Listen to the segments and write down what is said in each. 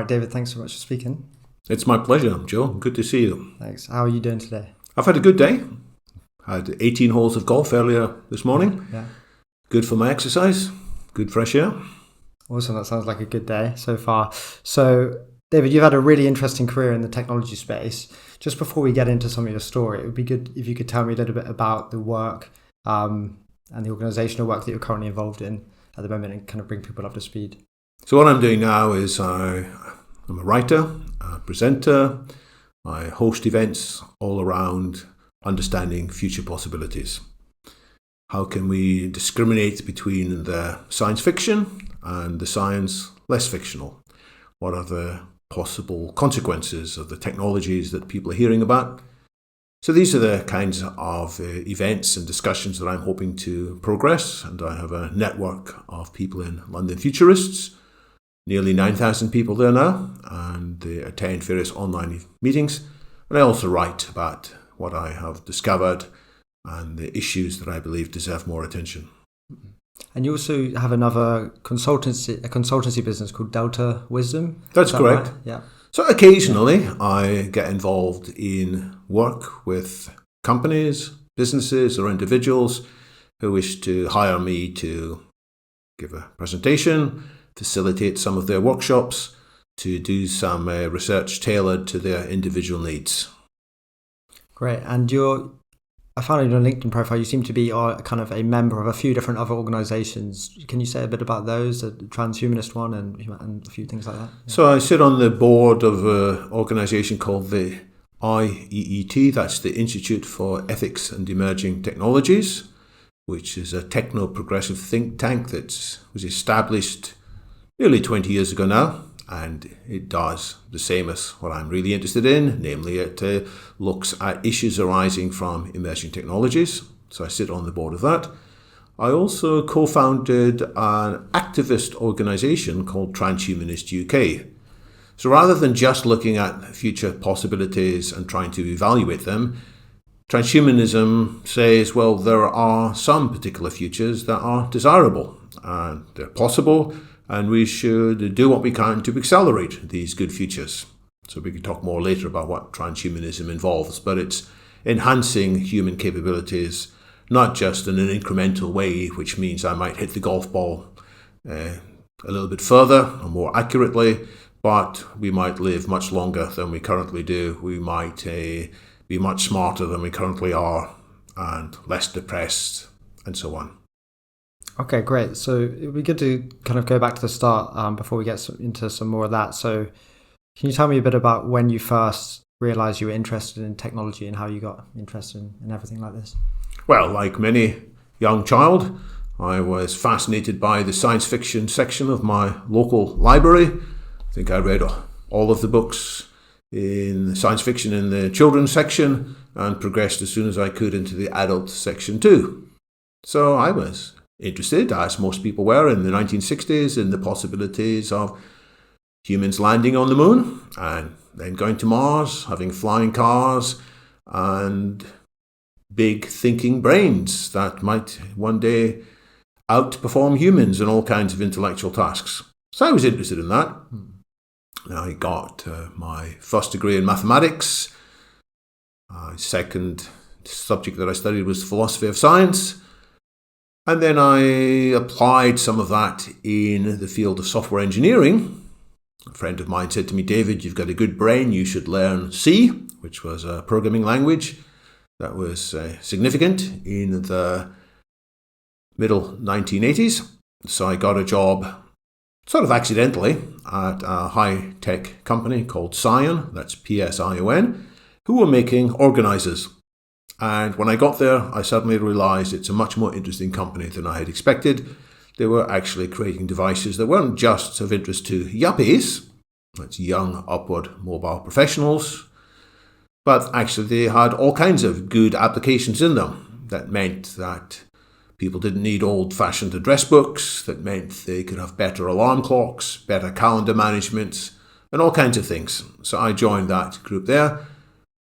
right, David, thanks so much for speaking. It's my pleasure, Joe. Good to see you. Thanks. How are you doing today? I've had a good day. I had 18 holes of golf earlier this morning. Yeah. Good for my exercise. Good fresh air. Awesome. That sounds like a good day so far. So, David, you've had a really interesting career in the technology space. Just before we get into some of your story, it would be good if you could tell me a little bit about the work and the organizational work that you're currently involved in at the moment and kind of bring people up to speed. So what I'm doing now is I'm a writer, a presenter. I host events all around understanding future possibilities. How can we discriminate between the science fiction and the science less fictional? What are the possible consequences of the technologies that people are hearing about? So these are the kinds of events and discussions that I'm hoping to progress. And I have a network of people in London Futurists, nearly 9,000 people there now, and they attend various online meetings. And I also write about what I have discovered and the issues that I believe deserve more attention. And you also have another consultancy business called Delta Wisdom? That's correct. Right? Yeah. So occasionally I get involved in work with companies, businesses or individuals who wish to hire me to give a presentation, facilitate some of their workshops, to do some research tailored to their individual needs. Great. And I found in your LinkedIn profile, you seem to be kind of a member of a few different other organizations. Can you say a bit about those, the transhumanist one and a few things like that? Yeah. So I sit on the board of an organization called the IEET, that's the Institute for Ethics and Emerging Technologies, which is a techno-progressive think tank that was established nearly 20 years ago now. And it does the same as what I'm really interested in, namely it looks at issues arising from emerging technologies. So I sit on the board of that. I also co-founded an activist organisation called Transhumanist UK. So rather than just looking at future possibilities and trying to evaluate them, transhumanism says, well, there are some particular futures that are desirable and they're possible, and we should do what we can to accelerate these good futures. So we can talk more later about what transhumanism involves, but it's enhancing human capabilities, not just in an incremental way, which means I might hit the golf ball a little bit further or more accurately, but we might live much longer than we currently do. We might be much smarter than we currently are and less depressed and so on. Okay, great. So it would be good to kind of go back to the start before we get into some more of that. So can you tell me a bit about when you first realized you were interested in technology and how you got interested in everything like this? Well, like many young child, I was fascinated by the science fiction section of my local library. I think I read all of the books in science fiction in the children's section and progressed as soon as I could into the adult section too. So I was interested, as most people were in the 1960s, in the possibilities of humans landing on the moon and then going to Mars, having flying cars and big thinking brains that might one day outperform humans in all kinds of intellectual tasks. So I was interested in that. I got my first degree in mathematics. Second subject that I studied was philosophy of science. And then I applied some of that in the field of software engineering. A friend of mine said to me, David, you've got a good brain, you should learn C, which was a programming language that was significant in the middle 1980s. So I got a job sort of accidentally at a high-tech company called Psion, that's Psion, who were making organizers. And when I got there, I suddenly realized it's a much more interesting company than I had expected. They were actually creating devices that weren't just of interest to yuppies, that's young, upward, mobile professionals, but actually they had all kinds of good applications in them. That meant that people didn't need old-fashioned address books, that meant they could have better alarm clocks, better calendar management, and all kinds of things. So I joined that group there.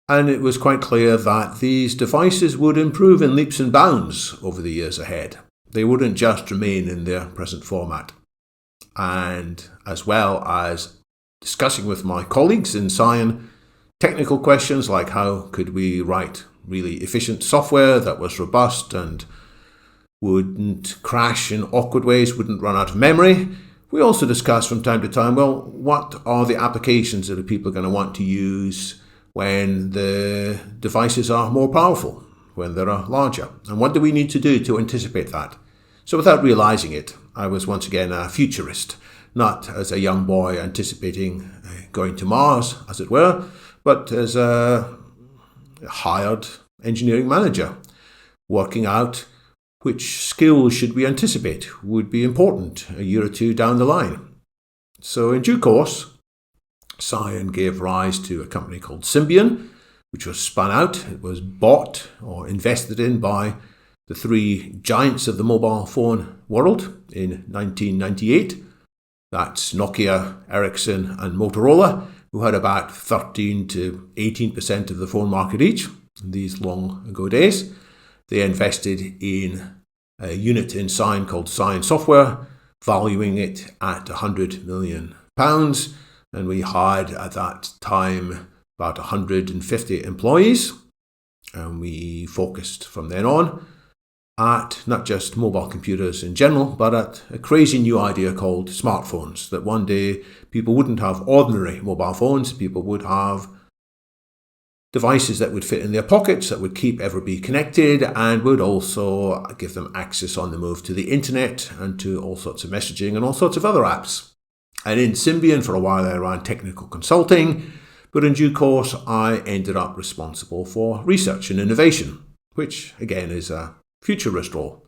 And it was quite clear that these devices would improve in leaps and bounds over the years ahead. They wouldn't just remain in their present format. And as well as discussing with my colleagues in science technical questions like how could we write really efficient software that was robust and wouldn't crash in awkward ways, wouldn't run out of memory. We also discuss from time to time, well, what are the applications that people are going to want to use when the devices are more powerful, when they are larger? And what do we need to do to anticipate that? So without realizing it, I was once again a futurist, not as a young boy anticipating going to Mars, as it were, but as a hired engineering manager, working out which skills should we anticipate would be important a year or two down the line. So in due course, Scion gave rise to a company called Symbian, which was spun out. It was bought or invested in by the three giants of the mobile phone world in 1998. That's Nokia, Ericsson and Motorola, who had about 13 to 18% of the phone market each in these long ago days. They invested in a unit in Scion called Scion Software, valuing it at £100 million. And we had at that time about 150 employees. And we focused from then on at not just mobile computers in general, but at a crazy new idea called smartphones, that one day people wouldn't have ordinary mobile phones, people would have devices that would fit in their pockets, that would keep everybody connected, and would also give them access on the move to the internet and to all sorts of messaging and all sorts of other apps. And in Symbian, for a while, I ran technical consulting, but in due course, I ended up responsible for research and innovation, which again is a futurist role,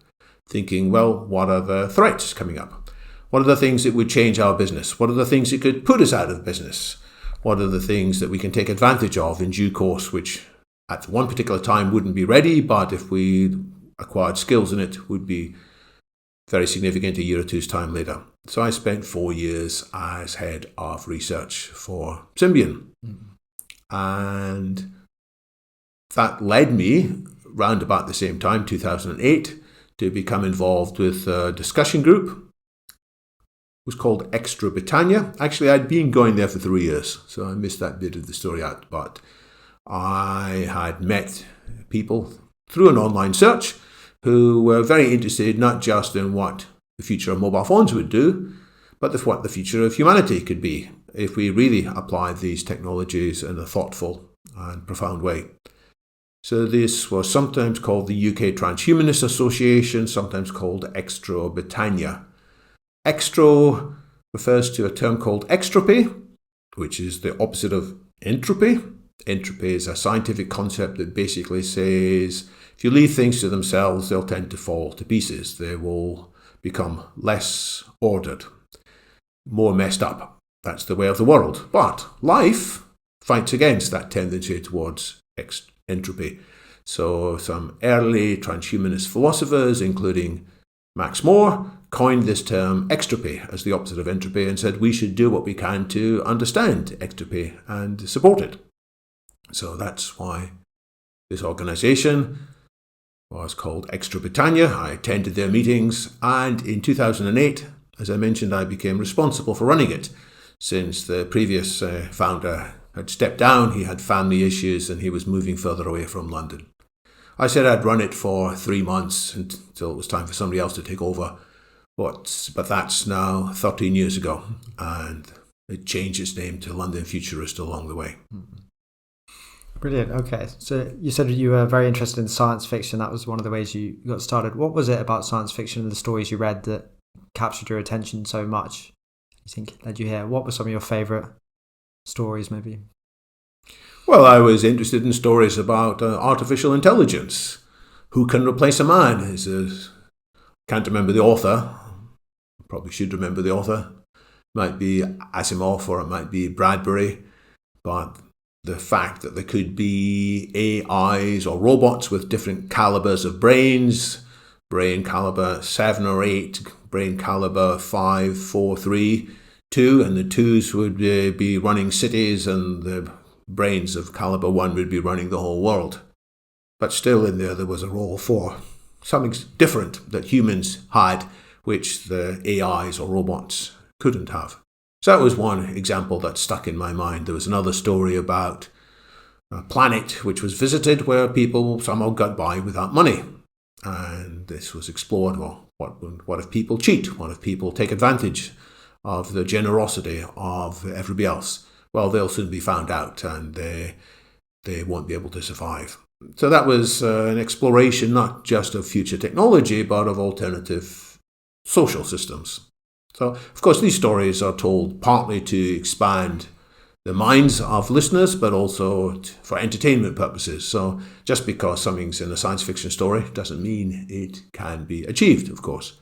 thinking, well, what are the threats coming up? What are the things that would change our business? What are the things that could put us out of business? What are the things that we can take advantage of in due course, which at one particular time wouldn't be ready, but if we acquired skills in it, would be very significant a year or two's time later. So I spent 4 years as head of research for Symbian. And that led me, round about the same time, 2008, to become involved with a discussion group. It was called Extra Britannia. Actually, I'd been going there for 3 years, so I missed that bit of the story out. But I had met people through an online search who were very interested not just in what the future of mobile phones would do, but what the future of humanity could be if we really applied these technologies in a thoughtful and profound way. So this was sometimes called the UK Transhumanist Association, sometimes called Extra Britannia. Extra refers to a term called extropy, which is the opposite of entropy. Entropy is a scientific concept that basically says if you leave things to themselves, they'll tend to fall to pieces. They will become less ordered, more messed up. That's the way of the world. But life fights against that tendency towards entropy. So some early transhumanist philosophers, including Max Moore, coined this term extropy as the opposite of entropy and said we should do what we can to understand extropy and support it. So that's why this organization was called Extra Britannia. I attended their meetings, and in 2008, as I mentioned, I became responsible for running it. Since the previous founder had stepped down, he had family issues and he was moving further away from London. I said I'd run it for 3 months until it was time for somebody else to take over. But that's now 13 years ago, and it changed its name to London Futurists along the way. Brilliant. Okay. So you said you were very interested in science fiction. That was one of the ways you got started. What was it about science fiction and the stories you read that captured your attention so much? You think led you here? What were some of your favourite stories, maybe? Well, I was interested in stories about artificial intelligence. Who can replace a man? Can't remember the author. Probably should remember the author. Might be Asimov or it might be Bradbury. But the fact that there could be AIs or robots with different calibers of brains, brain caliber 7 or 8, brain caliber 5, 4, 3, 2, and the 2s would be running cities and the brains of caliber 1 would be running the whole world. But still in there was a role for something different that humans had, which the AIs or robots couldn't have. So that was one example that stuck in my mind. There was another story about a planet which was visited where people somehow got by without money. And this was explored. Well, what if people cheat? What if people take advantage of the generosity of everybody else? Well, they'll soon be found out and they won't be able to survive. So that was an exploration not just of future technology, but of alternative social systems. So, of course, these stories are told partly to expand the minds of listeners, but also for entertainment purposes. So just because something's in a science fiction story doesn't mean it can be achieved, of course.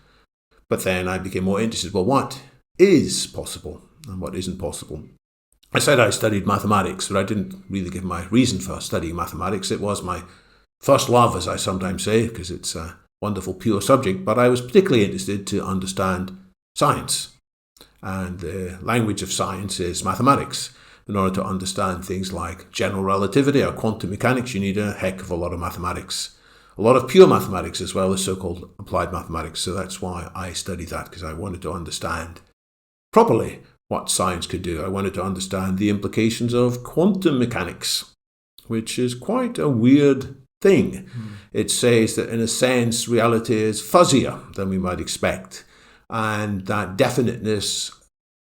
But then I became more interested, well, what is possible and what isn't possible? I said I studied mathematics, but I didn't really give my reason for studying mathematics. It was my first love, as I sometimes say, because it's a wonderful, pure subject. But I was particularly interested to understand science. And the language of science is mathematics. In order to understand things like general relativity or quantum mechanics, you need a heck of a lot of mathematics. A lot of pure mathematics as well as so-called applied mathematics. So that's why I studied that, because I wanted to understand properly what science could do. I wanted to understand the implications of quantum mechanics, which is quite a weird thing. It says that in a sense reality is fuzzier than we might expect, and that definiteness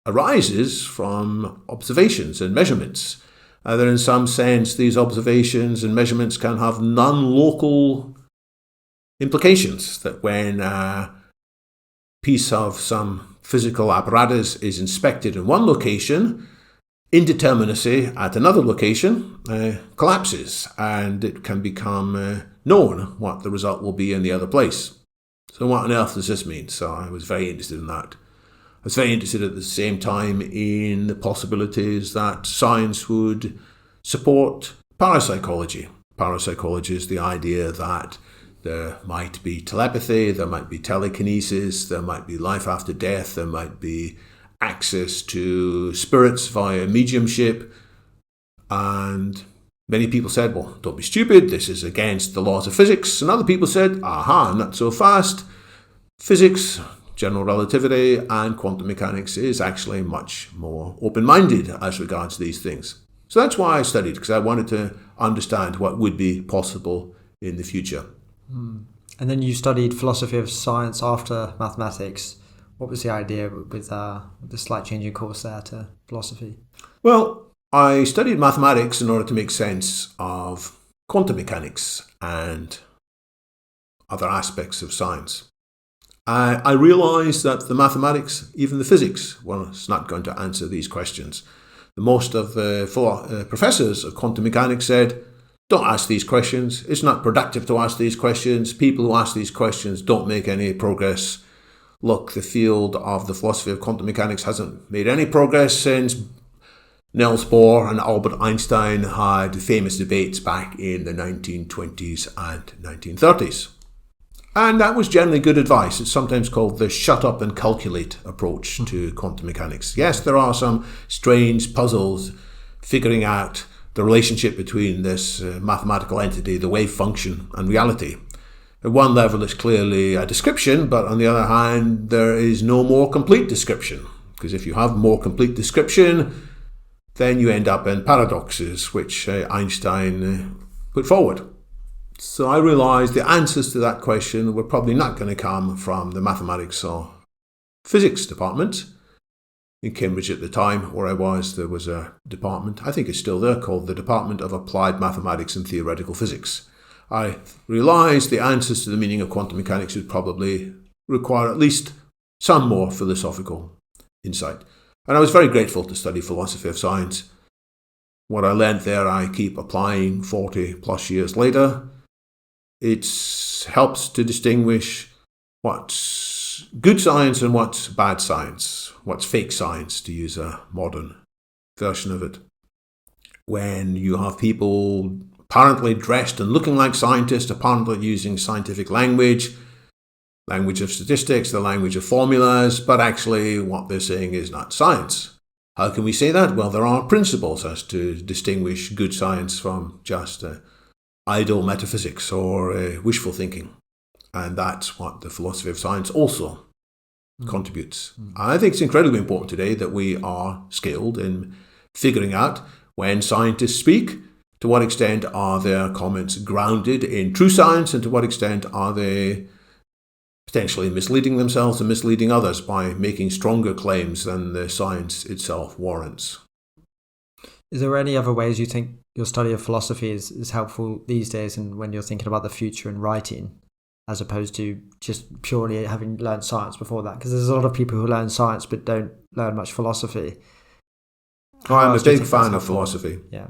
arises from observations and measurements. That in some sense these observations and measurements can have non-local implications, that when a piece of some physical apparatus is inspected in one location, indeterminacy at another location collapses, and it can become known what the result will be in the other place. So what on earth does this mean? So I was very interested in that. I was very interested at the same time in the possibilities that science would support parapsychology. Parapsychology is the idea that there might be telepathy, there might be telekinesis, there might be life after death, there might be access to spirits via mediumship. And many people said, well, don't be stupid, this is against the laws of physics. And other people said, aha, not so fast. Physics, general relativity, and quantum mechanics is actually much more open-minded as regards these things. So that's why I studied, because I wanted to understand what would be possible in the future. And then you studied philosophy of science after mathematics. What was the idea with the slight change in course there to philosophy? Well, I studied mathematics in order to make sense of quantum mechanics and other aspects of science. I realised that the mathematics, even the physics, was not going to answer these questions. Most of the professors of quantum mechanics said, don't ask these questions. It's not productive to ask these questions. People who ask these questions don't make any progress. Look, the field of the philosophy of quantum mechanics hasn't made any progress since Niels Bohr and Albert Einstein had famous debates back in the 1920s and 1930s. And that was generally good advice. It's sometimes called the shut up and calculate approach to quantum mechanics. Yes, there are some strange puzzles figuring out the relationship between this mathematical entity, the wave function, and reality. At one level, it's clearly a description, but on the other hand, there is no more complete description. Because if you have more complete description, then you end up in paradoxes, which Einstein put forward. So I realised the answers to that question were probably not going to come from the mathematics or physics department. In Cambridge at the time, where I was, there was a department, I think it's still there, called the Department of Applied Mathematics and Theoretical Physics. I realised the answers to the meaning of quantum mechanics would probably require at least some more philosophical insight. And I was very grateful to study philosophy of science. What I learned there, I keep applying 40 plus years later. It helps to distinguish what's good science and what's bad science, what's fake science, to use a modern version of it. When you have people apparently dressed and looking like scientists, apparently using scientific language of statistics, the language of formulas, but actually what they're saying is not science. How can we say that? Well, there are principles as to distinguish good science from just idle metaphysics or wishful thinking. And that's what the philosophy of science also contributes. I think it's incredibly important today that we are skilled in figuring out when scientists speak, to what extent are their comments grounded in true science, and to what extent are they potentially misleading themselves and misleading others by making stronger claims than the science itself warrants. Is there any other ways you think your study of philosophy is helpful these days, and when you're thinking about the future in writing, as opposed to just purely having learned science before that? Because there's a lot of people who learn science but don't learn much philosophy. I'm a big fan of philosophy. Yeah.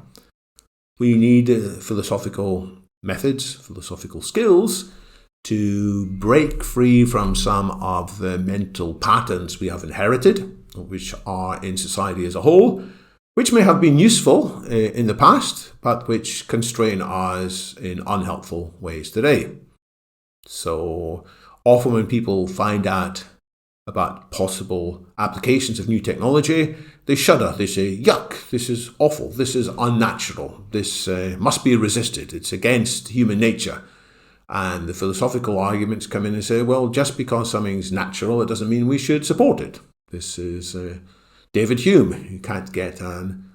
We need philosophical methods, philosophical skills to break free from some of the mental patterns we have inherited, which are in society as a whole, which may have been useful in the past, but which constrain us in unhelpful ways today. So often when people find out about possible applications of new technology, they shudder. They say, yuck, this is awful, this is unnatural, this must be resisted, it's against human nature. And the philosophical arguments come in and say, well, just because something's natural, it doesn't mean we should support it. This is David Hume. You can't get an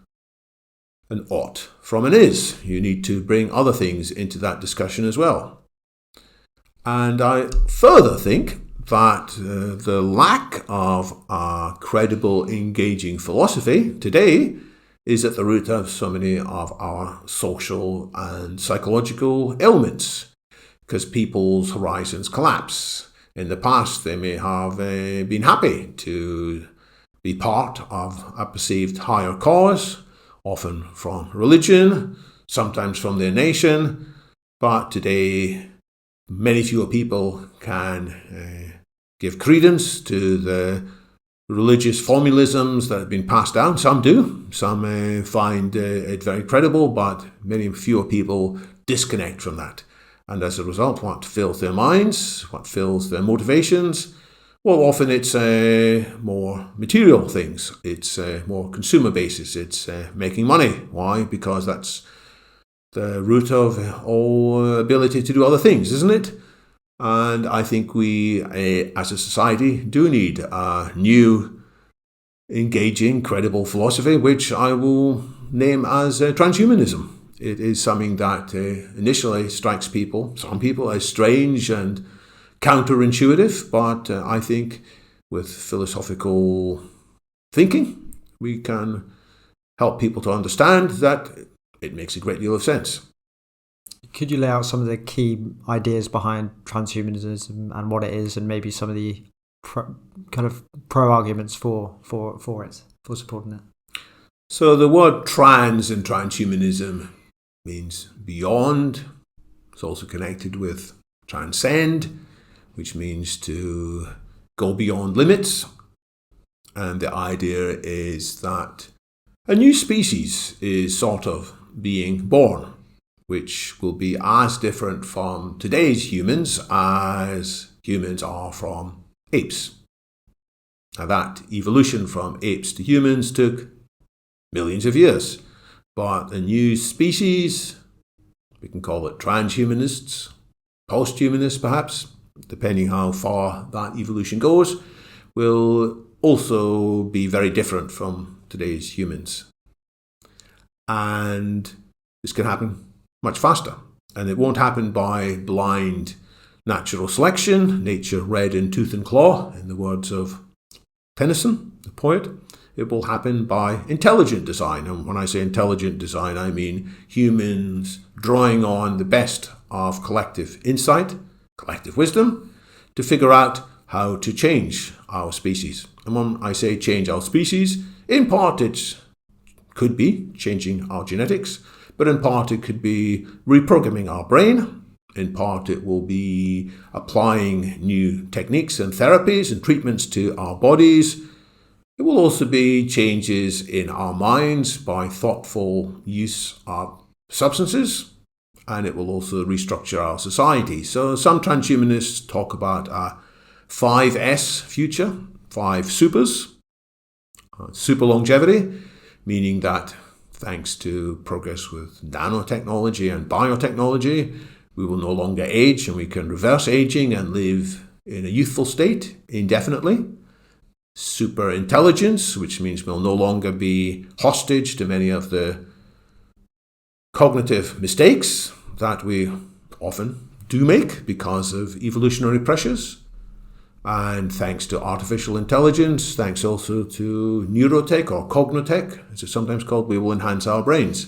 ought from an is. You need to bring other things into that discussion as well. And I further think that the lack of a credible, engaging philosophy today is at the root of so many of our social and psychological ailments, because people's horizons collapse. In the past, they may have been happy to be part of a perceived higher cause, often from religion, sometimes from their nation, but today many fewer people can give credence to the religious formalisms that have been passed down. Some do. Some find it very credible, but many fewer people disconnect from that. And as a result, what fills their minds, what fills their motivations? Well, often it's more material things. It's more consumer basis. It's making money. Why? Because that's the root of all ability to do other things, isn't it? And I think we, as a society, do need a new, engaging, credible philosophy, which I will name as transhumanism. It is something that initially strikes some people, as strange and counterintuitive, but I think with philosophical thinking, we can help people to understand that it makes a great deal of sense. Could you lay out some of the key ideas behind transhumanism and what it is, and maybe some of the pro arguments for it, for supporting it? So the word trans in transhumanism means beyond. It's also connected with transcend, which means to go beyond limits. And the idea is that a new species is sort of being born, which will be as different from today's humans as humans are from apes. Now that evolution from apes to humans took millions of years, but a new species, we can call it transhumanists, posthumanists perhaps, depending how far that evolution goes, will also be very different from today's humans. And this can happen much faster. And it won't happen by blind natural selection, nature red in tooth and claw, in the words of Tennyson, the poet. It will happen by intelligent design. And when I say intelligent design, I mean humans drawing on the best of collective insight, collective wisdom, to figure out how to change our species. And when I say change our species, in part it could be changing our genetics, but in part it could be reprogramming our brain. In part it will be applying new techniques and therapies and treatments to our bodies. It will also be changes in our minds by thoughtful use of substances, and it will also restructure our society. So some transhumanists talk about a 5S future, 5 supers, super longevity, meaning that thanks to progress with nanotechnology and biotechnology, we will no longer age, and we can reverse aging and live in a youthful state indefinitely. Super intelligence, which means we'll no longer be hostage to many of the cognitive mistakes that we often do make because of evolutionary pressures. And thanks to artificial intelligence, thanks also to neurotech or cognotech, as it's sometimes called, we will enhance our brains.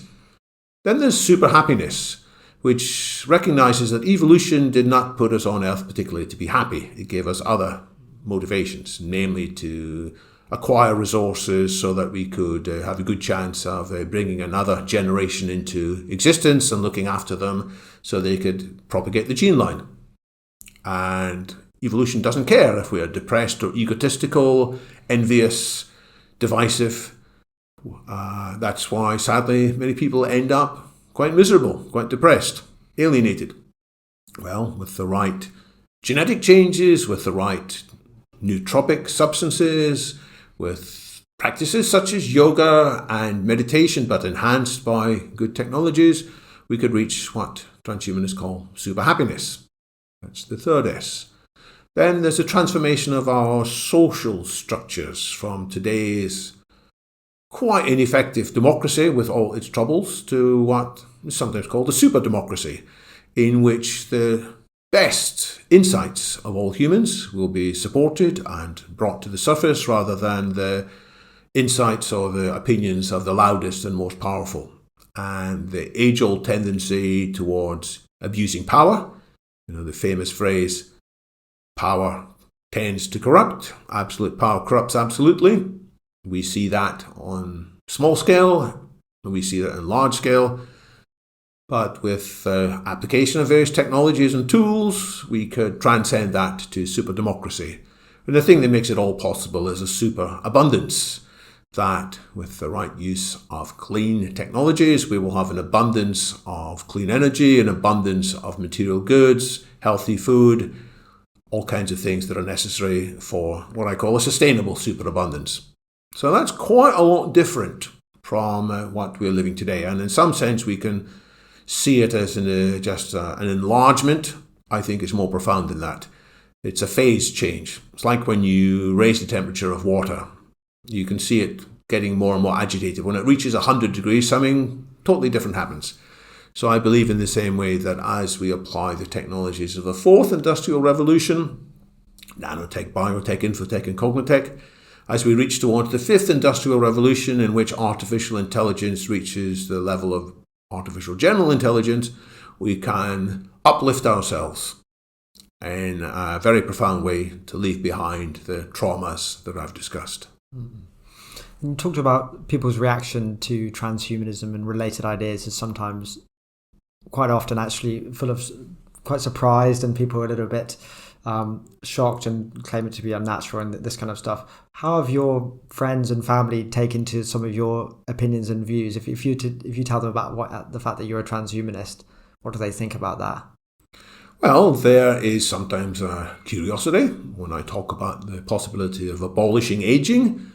Then there's super happiness, which recognizes that evolution did not put us on Earth particularly to be happy. It gave us other motivations, namely to acquire resources so that we could have a good chance of bringing another generation into existence and looking after them so they could propagate the gene line. And evolution doesn't care if we are depressed or egotistical, envious, divisive. That's why, sadly, many people end up quite miserable, quite depressed, alienated. Well, with the right genetic changes, with the right nootropic substances, with practices such as yoga and meditation, but enhanced by good technologies, we could reach what transhumanists call super happiness. That's the third S. Then there's a transformation of our social structures from today's quite ineffective democracy with all its troubles to what is sometimes called a super democracy, in which the best insights of all humans will be supported and brought to the surface rather than the insights or the opinions of the loudest and most powerful. And the age-old tendency towards abusing power, the famous phrase, power tends to corrupt, absolute power corrupts absolutely. We see that on small scale, and we see that on large scale. But with application of various technologies and tools, we could transcend that to super democracy. And the thing that makes it all possible is a super abundance, that with the right use of clean technologies, we will have an abundance of clean energy, an abundance of material goods, healthy food, all kinds of things that are necessary for what I call a sustainable superabundance. So that's quite a lot different from what we're living today. And in some sense, we can see it as an enlargement. I think it's more profound than that. It's a phase change. It's like when you raise the temperature of water. You can see it getting more and more agitated. When it reaches 100 degrees, something totally different happens. So I believe in the same way that as we apply the technologies of the fourth industrial revolution, nanotech, biotech, infotech, and cognotech, as we reach towards the fifth industrial revolution, in which artificial intelligence reaches the level of artificial general intelligence, we can uplift ourselves in a very profound way to leave behind the traumas that I've discussed. You talked about people's reaction to transhumanism and related ideas is sometimes, quite often actually, full of quite surprised, and people are a little bit shocked and claim it to be unnatural and this kind of stuff. How have your friends and family taken to some of your opinions and views? If you tell them about the fact that you're a transhumanist, what do they think about that? Well, there is sometimes a curiosity when I talk about the possibility of abolishing aging.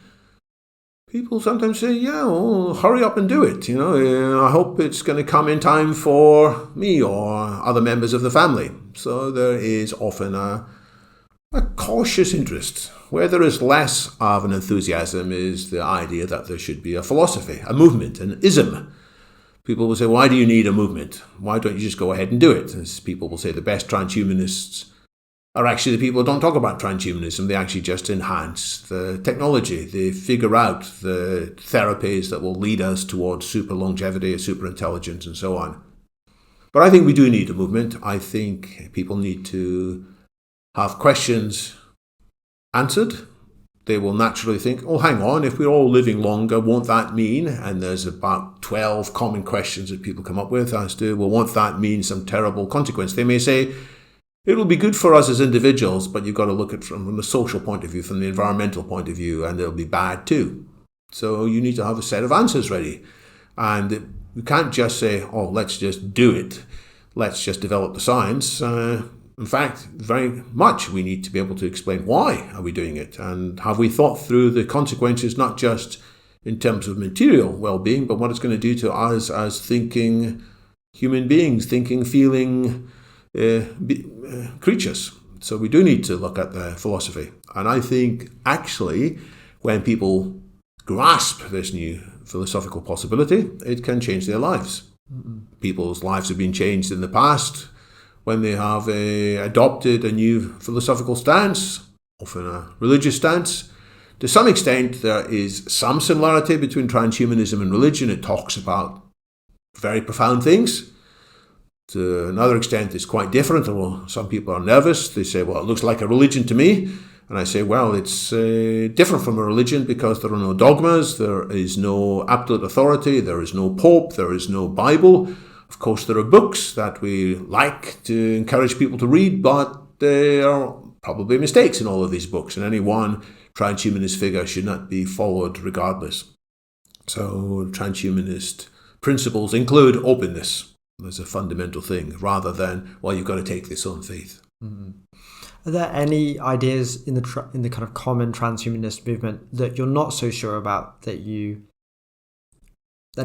People sometimes say, hurry up and do it. I hope it's going to come in time for me or other members of the family. So there is often a cautious interest. Where there is less of an enthusiasm is the idea that there should be a philosophy, a movement, an ism. People will say, why do you need a movement? Why don't you just go ahead and do it? As people will say, the best transhumanists are actually the people who don't talk about transhumanism. They actually just enhance the technology. They figure out the therapies that will lead us towards super longevity, super intelligence, and so on. But I think we do need a movement. I think people need to have questions answered. They will naturally think, hang on, if we're all living longer, won't that mean? And there's about 12 common questions that people come up with as to, won't that mean some terrible consequence? They may say, it will be good for us as individuals, but you've got to look at it from the social point of view, from the environmental point of view, and it'll be bad too. So you need to have a set of answers ready. And you can't just say, let's just do it. Let's just develop the science. In fact, very much we need to be able to explain why are we doing it, and have we thought through the consequences, not just in terms of material well-being, but what it's going to do to us as thinking human beings, thinking, feeling creatures. So we do need to look at the philosophy. And I think actually when people grasp this new philosophical possibility, it can change their lives. People's lives have been changed in the past when they have adopted a new philosophical stance, often a religious stance. To some extent, there is some similarity between transhumanism and religion. It talks about very profound things. To another extent, it's quite different. Well, some people are nervous. They say, well, it looks like a religion to me. And I say, well, it's different from a religion because there are no dogmas, there is no absolute authority, there is no pope, there is no Bible. Of course, there are books that we like to encourage people to read, but there are probably mistakes in all of these books, and any one transhumanist figure should not be followed regardless. So transhumanist principles include openness as a fundamental thing, rather than, well, you've got to take this on faith. Mm-hmm. Are there any ideas in the kind of common transhumanist movement that you're not so sure about, that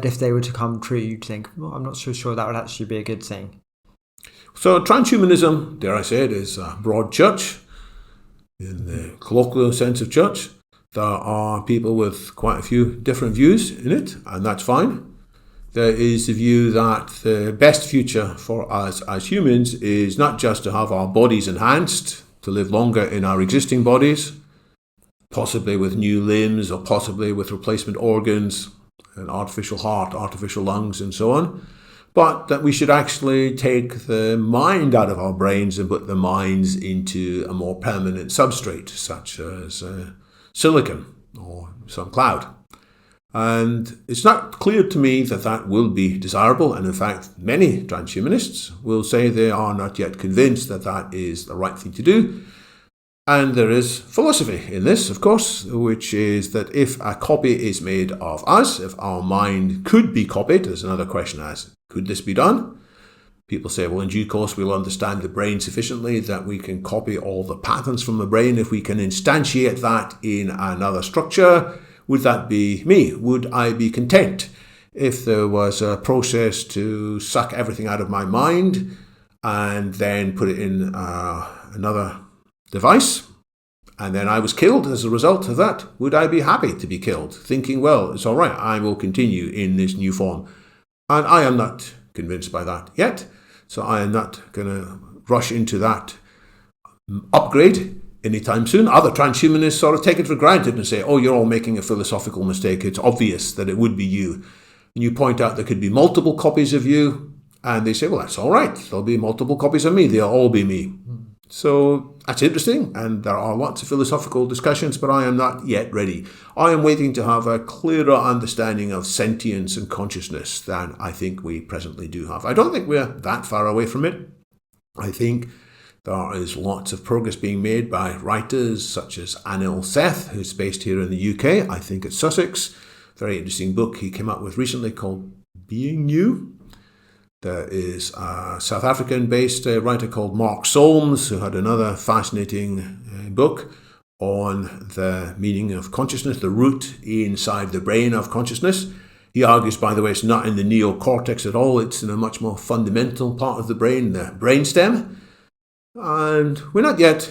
if they were to come true, you'd think, well, I'm not so sure that would actually be a good thing? So transhumanism, dare I say it, is a broad church in the colloquial sense of church. There are people with quite a few different views in it, and that's fine. There is the view that the best future for us as humans is not just to have our bodies enhanced, to live longer in our existing bodies, possibly with new limbs or possibly with replacement organs, an artificial heart, artificial lungs, and so on, but that we should actually take the mind out of our brains and put the minds into a more permanent substrate, such as silicon or some cloud. And it's not clear to me that that will be desirable. And in fact, many transhumanists will say they are not yet convinced that that is the right thing to do. And there is philosophy in this, of course, which is that if a copy is made of us, if our mind could be copied, there's another question as, could this be done? People say, well, in due course, we'll understand the brain sufficiently that we can copy all the patterns from the brain. If we can instantiate that in another structure, would that be me? Would I be content if there was a process to suck everything out of my mind and then put it in another device, and then I was killed as a result of that? Would I be happy to be killed, thinking, well, it's all right, I will continue in this new form? And I am not convinced by that yet, so I am not going to rush into that upgrade anytime soon. Other transhumanists sort of take it for granted and say, oh, you're all making a philosophical mistake. It's obvious that it would be you. And you point out there could be multiple copies of you, and they say, well, that's all right. There'll be multiple copies of me. They'll all be me. So that's interesting, and there are lots of philosophical discussions, but I am not yet ready. I am waiting to have a clearer understanding of sentience and consciousness than I think we presently do have. I don't think we're that far away from it. I think there is lots of progress being made by writers such as Anil Seth, who's based here in the UK, I think at Sussex. Very interesting book he came out with recently called Being New. There is a South African-based writer called Mark Solms, who had another fascinating book on the meaning of consciousness, the root inside the brain of consciousness. He argues, by the way, it's not in the neocortex at all. It's in a much more fundamental part of the brain, the brainstem. And we're not yet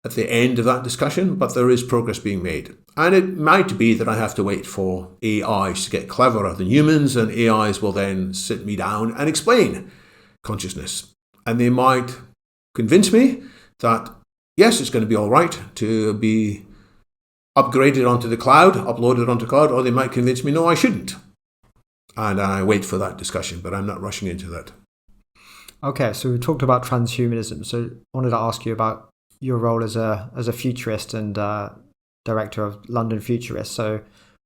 at the end of that discussion, but there is progress being made. And it might be that I have to wait for AIs to get cleverer than humans, and AIs will then sit me down and explain consciousness. And they might convince me that, yes, it's going to be all right to be upgraded onto the cloud, uploaded onto cloud, or they might convince me, no, I shouldn't. And I wait for that discussion, but I'm not rushing into that. Okay, so we talked about transhumanism. So I wanted to ask you about your role as a futurist and director of London Futurists. So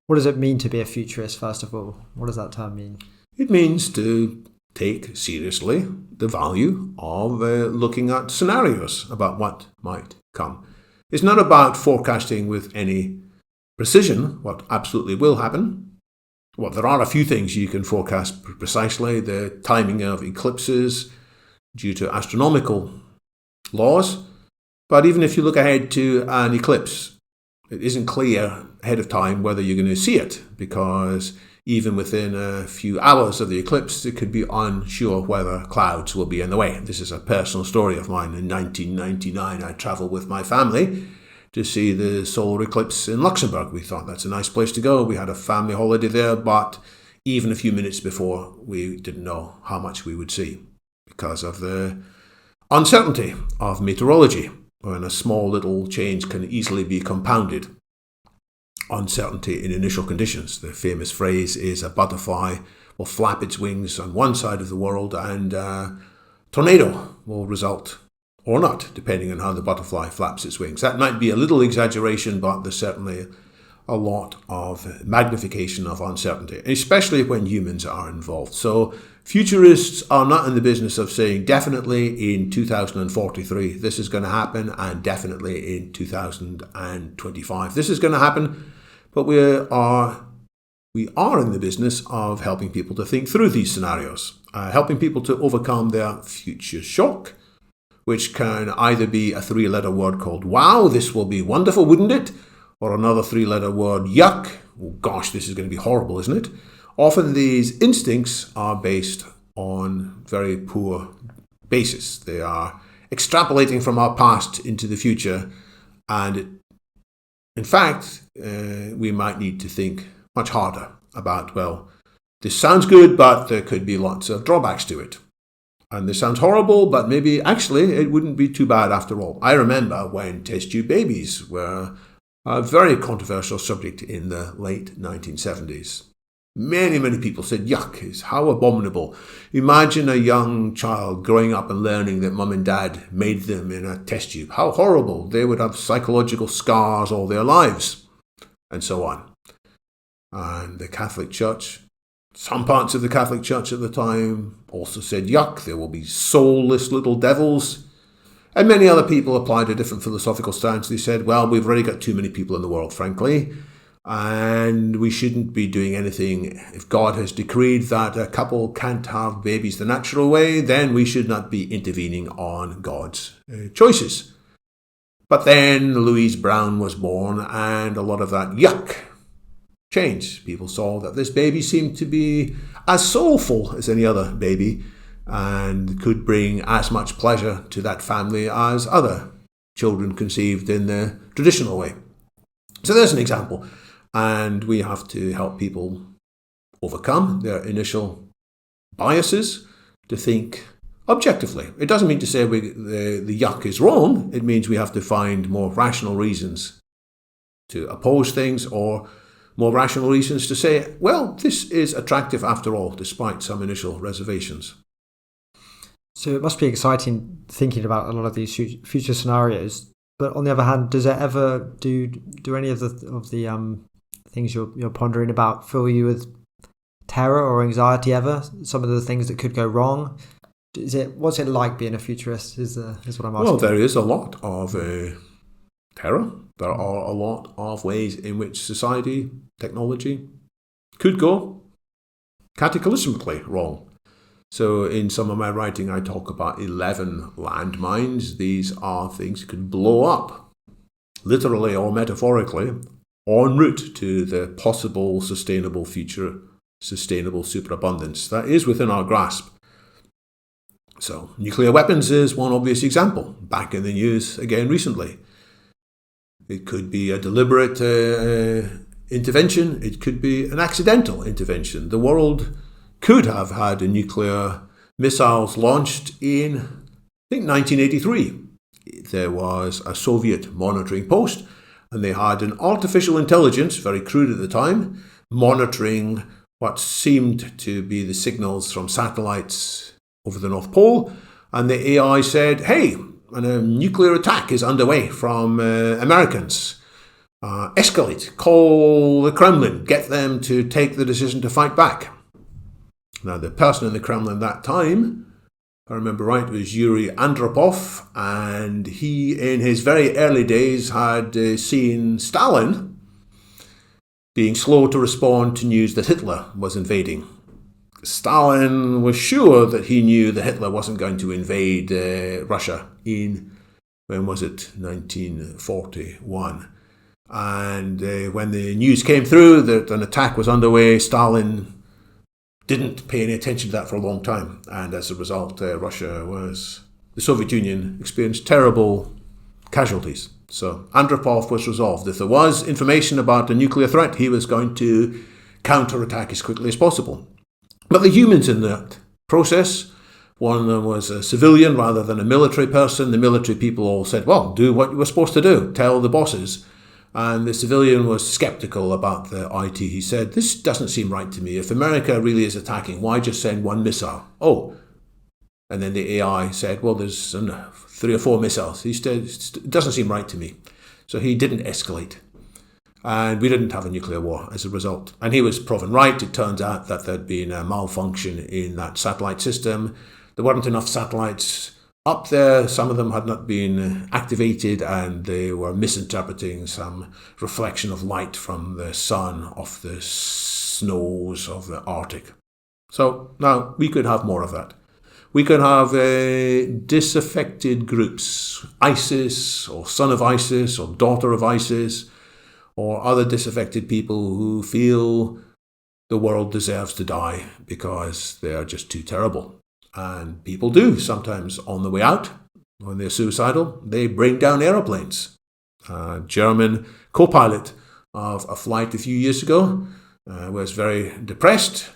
what does it mean to be a futurist, first of all? What does that term mean? It means to take seriously the value of looking at scenarios about what might come. It's not about forecasting with any precision what absolutely will happen. Well, there are a few things you can forecast precisely. The timing of eclipses due to astronomical laws. But even if you look ahead to an eclipse, it isn't clear ahead of time whether you're going to see it, because even within a few hours of the eclipse, it could be unsure whether clouds will be in the way. This is a personal story of mine. In 1999, I travelled with my family to see the solar eclipse in Luxembourg. We thought that's a nice place to go. We had a family holiday there, but even a few minutes before, we didn't know how much we would see because of the uncertainty of meteorology, when a small little change can easily be compounded. Uncertainty in initial conditions. The famous phrase is a butterfly will flap its wings on one side of the world and a tornado will result, or not, depending on how the butterfly flaps its wings. That might be a little exaggeration, but there's certainly a lot of magnification of uncertainty, especially when humans are involved. So futurists are not in the business of saying definitely in 2043 this is going to happen and definitely in 2025 this is going to happen, but we are in the business of helping people to think through these scenarios, helping people to overcome their future shock, which can either be a three-letter word called wow, this will be wonderful, wouldn't it? Or another three-letter word, yuck, oh gosh, this is going to be horrible, isn't it? Often these instincts are based on very poor basis. They are extrapolating from our past into the future, and in fact, we might need to think much harder about, well, this sounds good, but there could be lots of drawbacks to it. And this sounds horrible, but maybe actually it wouldn't be too bad after all. I remember when test tube babies were a very controversial subject in the late 1970s. Many people said, yuck, is how abominable. Imagine a young child growing up and learning that mum and dad made them in a test tube. How horrible. They would have psychological scars all their lives, and so on. And the Catholic Church, some parts of the Catholic Church at the time also said, yuck, there will be soulless little devils. And many other people applied a different philosophical stance. They said, well, we've already got too many people in the world, frankly, and we shouldn't be doing anything. If God has decreed that a couple can't have babies the natural way, then we should not be intervening on God's choices. But then Louise Brown was born, and a lot of that yuck changed. People saw that this baby seemed to be as soulful as any other baby and could bring as much pleasure to that family as other children conceived in the traditional way. So there's an example. And we have to help people overcome their initial biases to think objectively. It doesn't mean to say the yuck is wrong. It means we have to find more rational reasons to oppose things, or more rational reasons to say, well, this is attractive after all, despite some initial reservations. So it must be exciting thinking about a lot of these future scenarios. But on the other hand, does it ever do any of the things you're pondering about fill you with terror or anxiety ever? Some of the things that could go wrong. What's it like being a futurist? Is what I'm asking. Well, there is a lot of terror. There are a lot of ways in which society, technology, could go cataclysmically wrong. So in some of my writing, I talk about 11 landmines. These are things that could blow up, literally or metaphorically, en route to the possible sustainable future, sustainable superabundance that is within our grasp. So nuclear weapons is one obvious example, back in the news again recently. It could be a deliberate intervention. It could be an accidental intervention. The world could have had nuclear missiles launched in, I think, 1983. There was a Soviet monitoring post, and they had an artificial intelligence, very crude at the time, monitoring what seemed to be the signals from satellites over the North Pole. And the AI said, hey, a nuclear attack is underway from Americans. Escalate, call the Kremlin, get them to take the decision to fight back. Now, the person in the Kremlin at that time, if I remember right, was Yuri Andropov, and he, in his very early days, had seen Stalin being slow to respond to news that Hitler was invading. Stalin was sure that he knew that Hitler wasn't going to invade Russia in, when was it, 1941. And when the news came through that an attack was underway, Stalin didn't pay any attention to that for a long time. And as a result, the Soviet Union experienced terrible casualties. So Andropov was resolved. If there was information about a nuclear threat, he was going to counterattack as quickly as possible. But the humans in that process, one of them was a civilian rather than a military person. The military people all said, well, do what you were supposed to do, tell the bosses. And the civilian was skeptical about the IT. He said, this doesn't seem right to me. If America really is attacking, why just send one missile? Oh, and then the AI said, well, there's 3 or 4 missiles. He said, it doesn't seem right to me. So he didn't escalate. And we didn't have a nuclear war as a result. And he was proven right. It turns out that there'd been a malfunction in that satellite system. There weren't enough satellites up there. Some of them had not been activated, and they were misinterpreting some reflection of light from the sun off the snows of the Arctic. So now we could have more of that. We could have disaffected groups, ISIS or son of ISIS or daughter of ISIS, or other disaffected people who feel the world deserves to die because they are just too terrible. And people do sometimes on the way out, when they're suicidal, they bring down aeroplanes. A German co-pilot of a flight a few years ago was very depressed.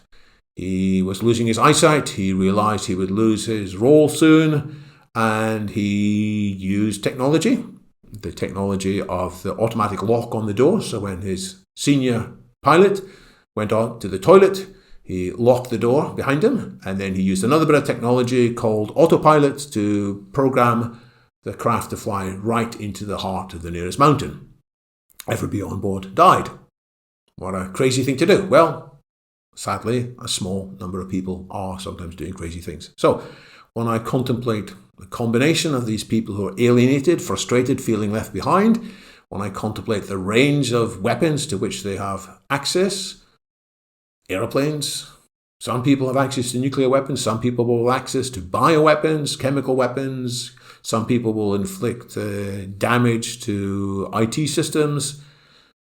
He was losing his eyesight. He realized he would lose his role soon, and he used technology, the technology of the automatic lock on the door. So when his senior pilot went out to the toilet, he locked the door behind him, and then he used another bit of technology called autopilot to program the craft to fly right into the heart of the nearest mountain. Everybody on board died. What a crazy thing to do. Well, sadly, a small number of people are sometimes doing crazy things. So when I contemplate the combination of these people who are alienated, frustrated, feeling left behind, when I contemplate the range of weapons to which they have access, aeroplanes, some people have access to nuclear weapons, some people will have access to bioweapons, chemical weapons, some people will inflict damage to IT systems.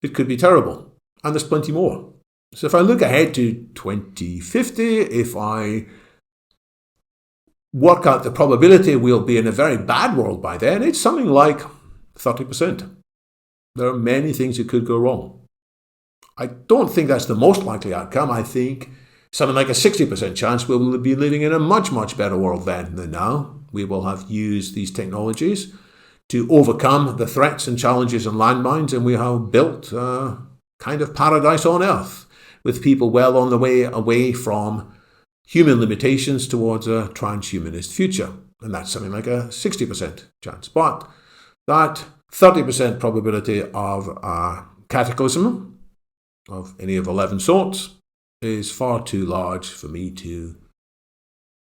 It could be terrible. And there's plenty more. So if I look ahead to 2050, if I work out the probability we'll be in a very bad world by then, it's something like 30%. There are many things that could go wrong. I don't think that's the most likely outcome. I think something like a 60% chance we will be living in a much, much better world then than now. We will have used these technologies to overcome the threats and challenges and landmines, and we have built a kind of paradise on earth with people well on the way away from human limitations towards a transhumanist future. And that's something like a 60% chance. But that 30% probability of a cataclysm of any of 11 sorts is far too large for me to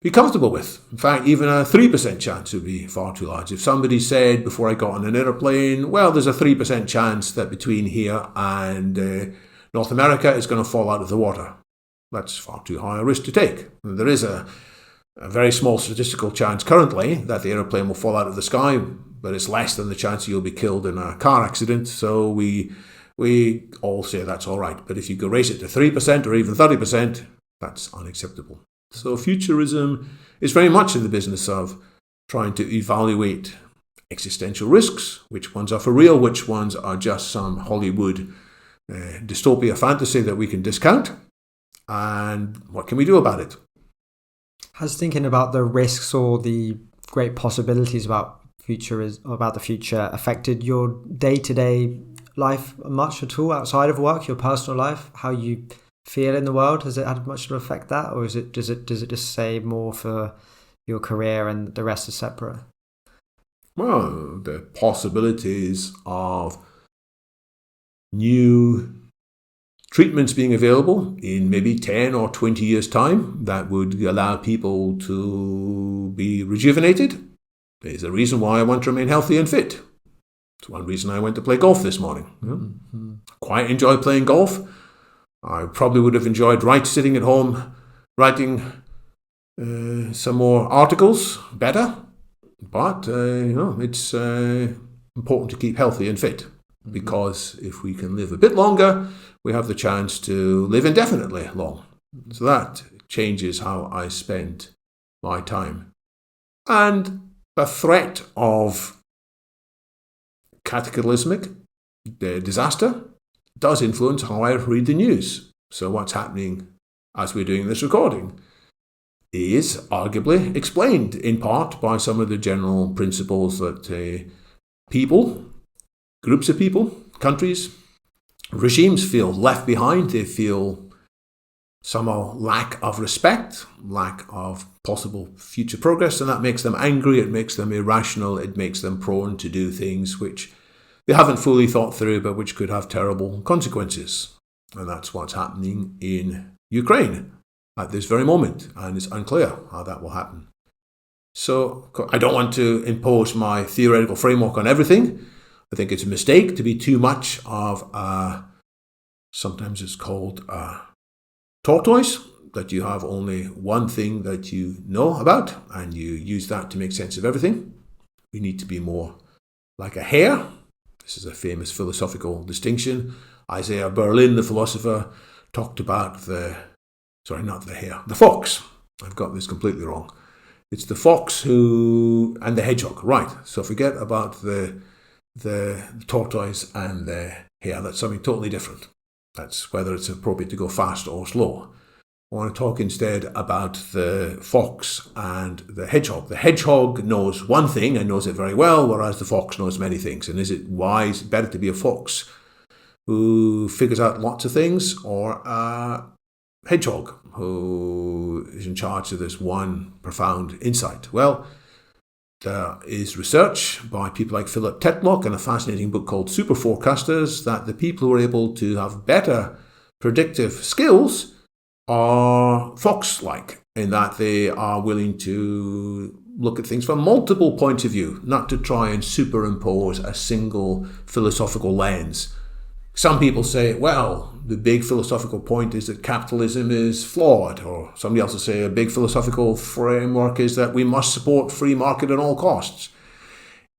be comfortable with. In fact, even a 3% chance would be far too large. If somebody said before I got on an airplane, well, there's a 3% chance that between here and North America is going to fall out of the water, that's far too high a risk to take. And there is a very small statistical chance currently that the airplane will fall out of the sky, but it's less than the chance you'll be killed in a car accident. So we all say that's all right. But if you go raise it to 3% or even 30%, that's unacceptable. So futurism is very much in the business of trying to evaluate existential risks, which ones are for real, which ones are just some Hollywood dystopia fantasy that we can discount, and what can we do about it? Has thinking about the risks or the great possibilities about the future affected your day-to-day life much at all outside of work, your personal life, how you feel in the world? Has it had much to affect that, or does it just say more for your career and the rest is separate? Well, the possibilities of new treatments being available in maybe 10 or 20 years' time that would allow people to be rejuvenated is a reason why I want to remain healthy and fit. It's one reason I went to play golf this morning. Mm-hmm. Quite enjoy playing golf. I probably would have enjoyed sitting at home writing some more articles better, but it's important to keep healthy and fit. because if we can live a bit longer, we have the chance to live indefinitely long. So that changes how I spend my time. And the threat of cataclysmic disaster does influence how I read the news. So what's happening as we're doing this recording is arguably explained in part by some of the general principles that people, groups of people, countries, regimes feel left behind. They feel somehow lack of respect, lack of possible future progress, and that makes them angry, it makes them irrational, it makes them prone to do things which they haven't fully thought through but which could have terrible consequences. And that's what's happening in Ukraine at this very moment, and it's unclear how that will happen. So I don't want to impose my theoretical framework on everything. I think it's a mistake to be too much of sometimes it's called tortoise, that you have only one thing that you know about and you use that to make sense of everything. We need to be more like a hare. This is a famous philosophical distinction. Isaiah Berlin, the philosopher, talked about the fox. I've got this completely wrong. It's the fox and the hedgehog, right? So forget about the tortoise and the hare. That's something totally different. That's whether it's appropriate to go fast or slow. I want to talk instead about the fox and the hedgehog. The hedgehog knows one thing and knows it very well, whereas the fox knows many things. And is it better to be a fox who figures out lots of things, or a hedgehog who is in charge of this one profound insight? Well, there is research by people like Philip Tetlock and a fascinating book called Super Forecasters that the people who are able to have better predictive skills are fox-like, in that they are willing to look at things from multiple points of view, not to try and superimpose a single philosophical lens. Some people say, well, the big philosophical point is that capitalism is flawed, or somebody else will say a big philosophical framework is that we must support free market at all costs.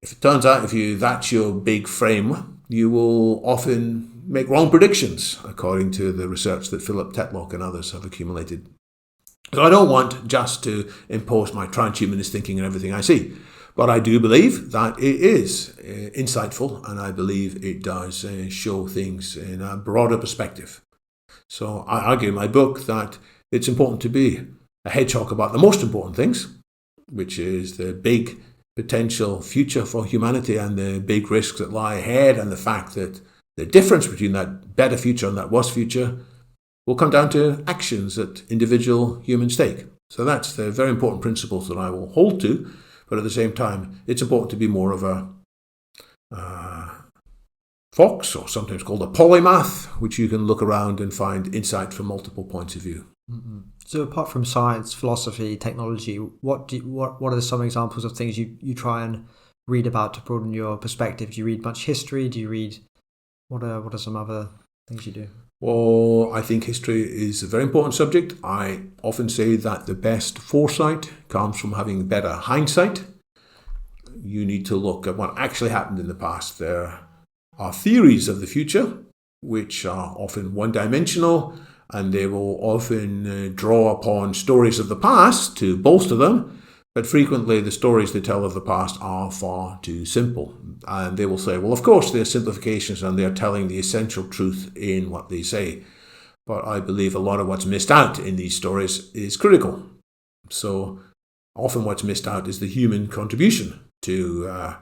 If it turns out that's your big frame, you will often make wrong predictions, according to the research that Philip Tetlock and others have accumulated. So I don't want just to impose my transhumanist thinking on everything I see, but I do believe that it is insightful, and I believe it does show things in a broader perspective. So I argue in my book that it's important to be a hedgehog about the most important things, which is the big potential future for humanity and the big risks that lie ahead, and the fact that the difference between that better future and that worse future will come down to actions that individual humans take. So that's the very important principles that I will hold to, but at the same time, it's important to be more of a fox, or sometimes called a polymath, which you can look around and find insight from multiple points of view. Mm-hmm. So apart from science, philosophy, technology, what are some examples of things you try and read about to broaden your perspective? Do you read much history? Do you read what are some other things you do? Well, I think history is a very important subject. I often say that the best foresight comes from having better hindsight. You need to look at what actually happened in the past. There are theories of the future which are often one-dimensional, and they will often draw upon stories of the past to bolster them, but frequently the stories they tell of the past are far too simple. And they will say, well, of course, they're simplifications and they're telling the essential truth in what they say. But I believe a lot of what's missed out in these stories is critical. So often what's missed out is the human contribution to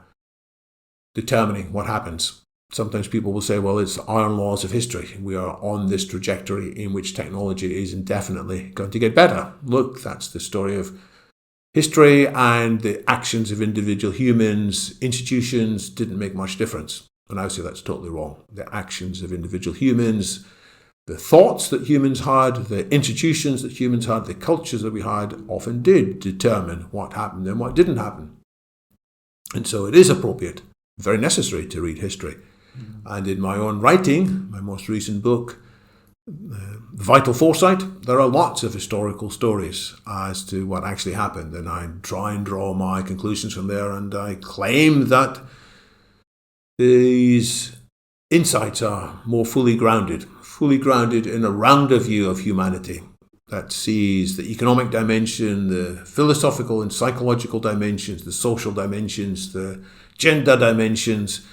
determining what happens. Sometimes people will say, well, it's iron laws of history. We are on this trajectory in which technology is indefinitely going to get better. Look, that's the story of history, and the actions of individual humans, institutions, didn't make much difference. And I would say that's totally wrong. The actions of individual humans, the thoughts that humans had, the institutions that humans had, the cultures that we had, often did determine what happened and what didn't happen. And so it is appropriate, very necessary to read history. And in my own writing, my most recent book, Vital Foresight, there are lots of historical stories as to what actually happened, and I try and draw my conclusions from there, and I claim that these insights are more fully grounded in a rounder view of humanity that sees the economic dimension, the philosophical and psychological dimensions, the social dimensions, the gender dimensions,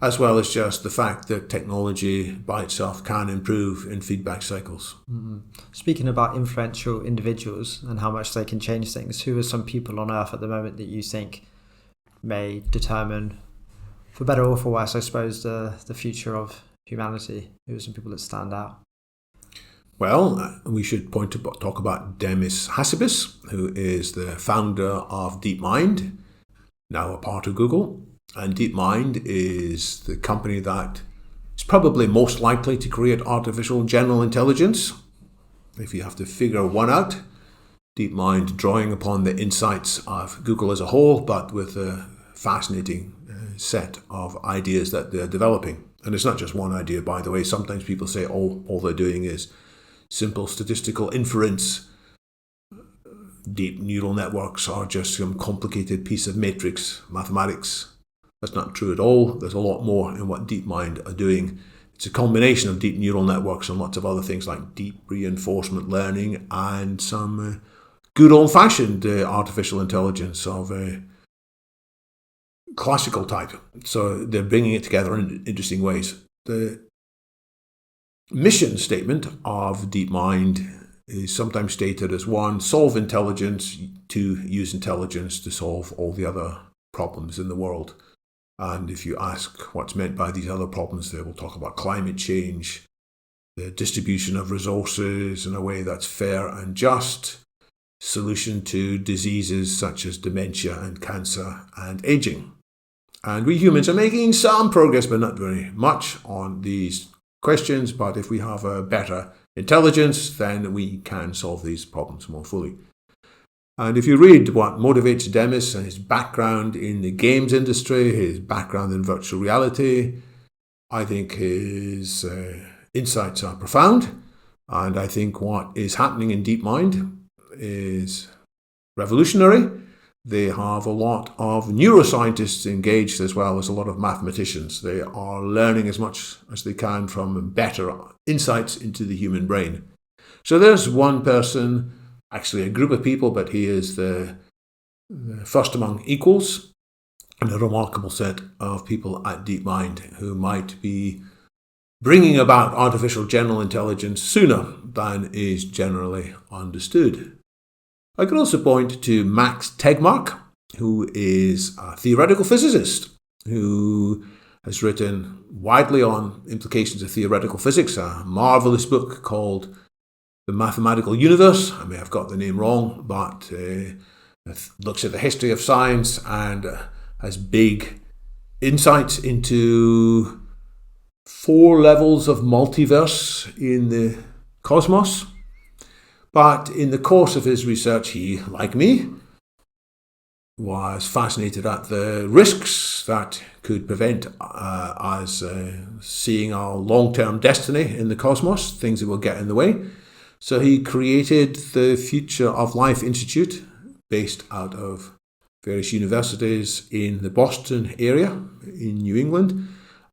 as well as just the fact that technology by itself can improve in feedback cycles. Mm-hmm. Speaking about influential individuals and how much they can change things, who are some people on Earth at the moment that you think may determine, for better or for worse, I suppose, the future of humanity? Who are some people that stand out? Well, we should talk about Demis Hassabis, who is the founder of DeepMind, now a part of Google. And DeepMind is the company that is probably most likely to create artificial general intelligence. If you have to figure one out, DeepMind drawing upon the insights of Google as a whole, but with a fascinating set of ideas that they're developing. And it's not just one idea, by the way. Sometimes people say all they're doing is simple statistical inference. Deep neural networks are just some complicated piece of matrix mathematics. That's not true at all. There's a lot more in what DeepMind are doing. It's a combination of deep neural networks and lots of other things like deep reinforcement learning and some good old-fashioned artificial intelligence of a classical type. So they're bringing it together in interesting ways. The mission statement of DeepMind is sometimes stated as 1, solve intelligence, 2, use intelligence to solve all the other problems in the world. And if you ask what's meant by these other problems, they will talk about climate change, the distribution of resources in a way that's fair and just, solution to diseases such as dementia and cancer and aging. And we humans are making some progress, but not very much on these questions. But if we have a better intelligence, then we can solve these problems more fully. And if you read what motivates Demis and his background in the games industry, his background in virtual reality, I think his insights are profound. And I think what is happening in DeepMind is revolutionary. They have a lot of neuroscientists engaged as well as a lot of mathematicians. They are learning as much as they can from better insights into the human brain. So there's one person, actually a group of people, but he is the first among equals, and a remarkable set of people at DeepMind who might be bringing about artificial general intelligence sooner than is generally understood. I could also point to Max Tegmark, who is a theoretical physicist who has written widely on implications of theoretical physics, a marvelous book called The Mathematical Universe. I may have got the name wrong, but it looks at the history of science and has big insights into 4 levels of multiverse in the cosmos. But in the course of his research, he, like me, was fascinated at the risks that could prevent us seeing our long-term destiny in the cosmos, things that will get in the way. So he created the Future of Life Institute, based out of various universities in the Boston area in New England.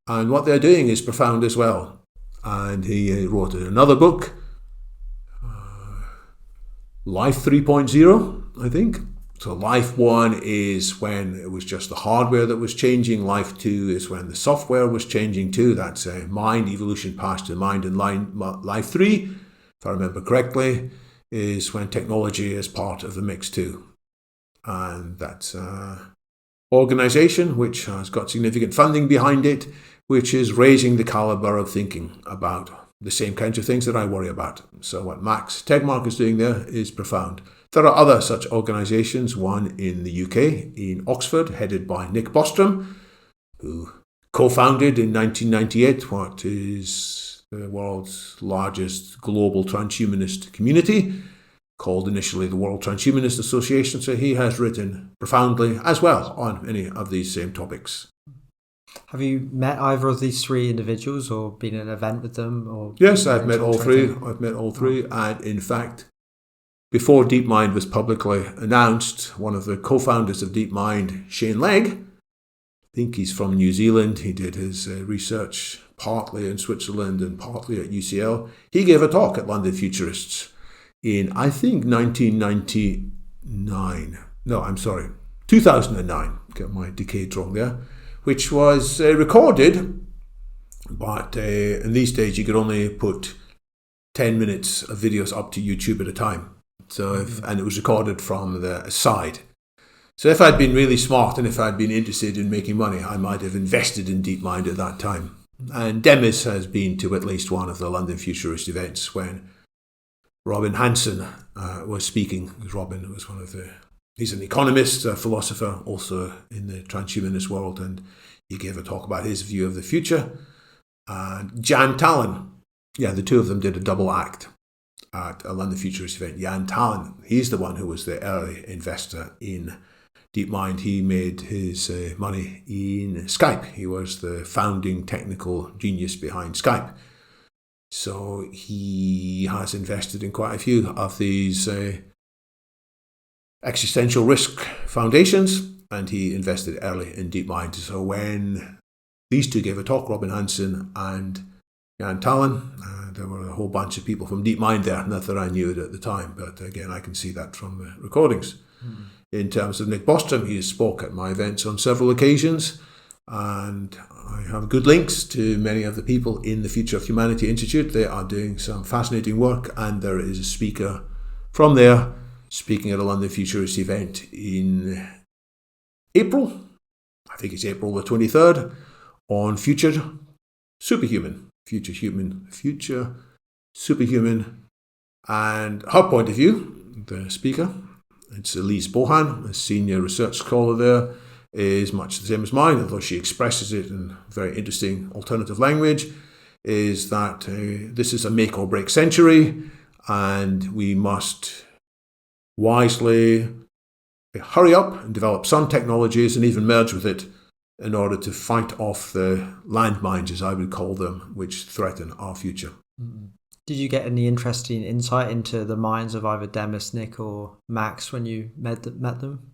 And what they're doing is profound as well. And he wrote another book, Life 3.0, I think. So Life 1 is when it was just the hardware that was changing. Life 2 is when the software was changing too. That's mind evolution past to mind. And Life 3, if I remember correctly, is when technology is part of the mix too. And that's an organization which has got significant funding behind it, which is raising the caliber of thinking about the same kinds of things that I worry about. So what Max Tegmark is doing there is profound. There are other such organisations, one in the UK, in Oxford, headed by Nick Bostrom, who co-founded in 1998 what is the world's largest global transhumanist community, called initially the World Transhumanist Association. So he has written profoundly as well on many of these same topics. Have you met either of these 3 individuals or been at an event with them? Or yes, I've met all 3. And in fact, before DeepMind was publicly announced, one of the co-founders of DeepMind, Shane Legg, think he's from New Zealand. He did his research partly in Switzerland and partly at UCL. He gave a talk at London Futurists in, I think, 1999. No, I'm sorry, 2009. Got my decades wrong there. Which was recorded, but in these days you could only put 10 minutes of videos up to YouTube at a time. And it was recorded from the side. So if I'd been really smart and if I'd been interested in making money, I might have invested in DeepMind at that time. And Demis has been to at least one of the London Futurist events when Robin Hanson was speaking. Robin was he's an economist, a philosopher, also in the transhumanist world, and he gave a talk about his view of the future. And Jan Tallon, the two of them did a double act at a London Futurist event. Jan Tallon, he's the one who was the early investor in DeepMind. He made his money in Skype. He was the founding technical genius behind Skype. So he has invested in quite a few of these existential risk foundations, and he invested early in DeepMind. So when these two gave a talk, Robin Hanson and Jan Tallon, there were a whole bunch of people from DeepMind there, not that I knew it at the time, but again, I can see that from the recordings. In terms of Nick Bostrom, he spoke at my events on several occasions, and I have good links to many of the people in the Future of Humanity Institute. They are doing some fascinating work, and there is a speaker from there speaking at a London Futurist event in April, I think it's April the 23rd, on future superhuman, and her point of view, the speaker, it's Elise Bohan, a senior research scholar there, is much the same as mine, although she expresses it in very interesting alternative language, is that this is a make or break century, and we must wisely hurry up and develop some technologies and even merge with it in order to fight off the landmines, as I would call them, which threaten our future. Did you get any interesting insight into the minds of either Demis, Nick, or Max when you met them?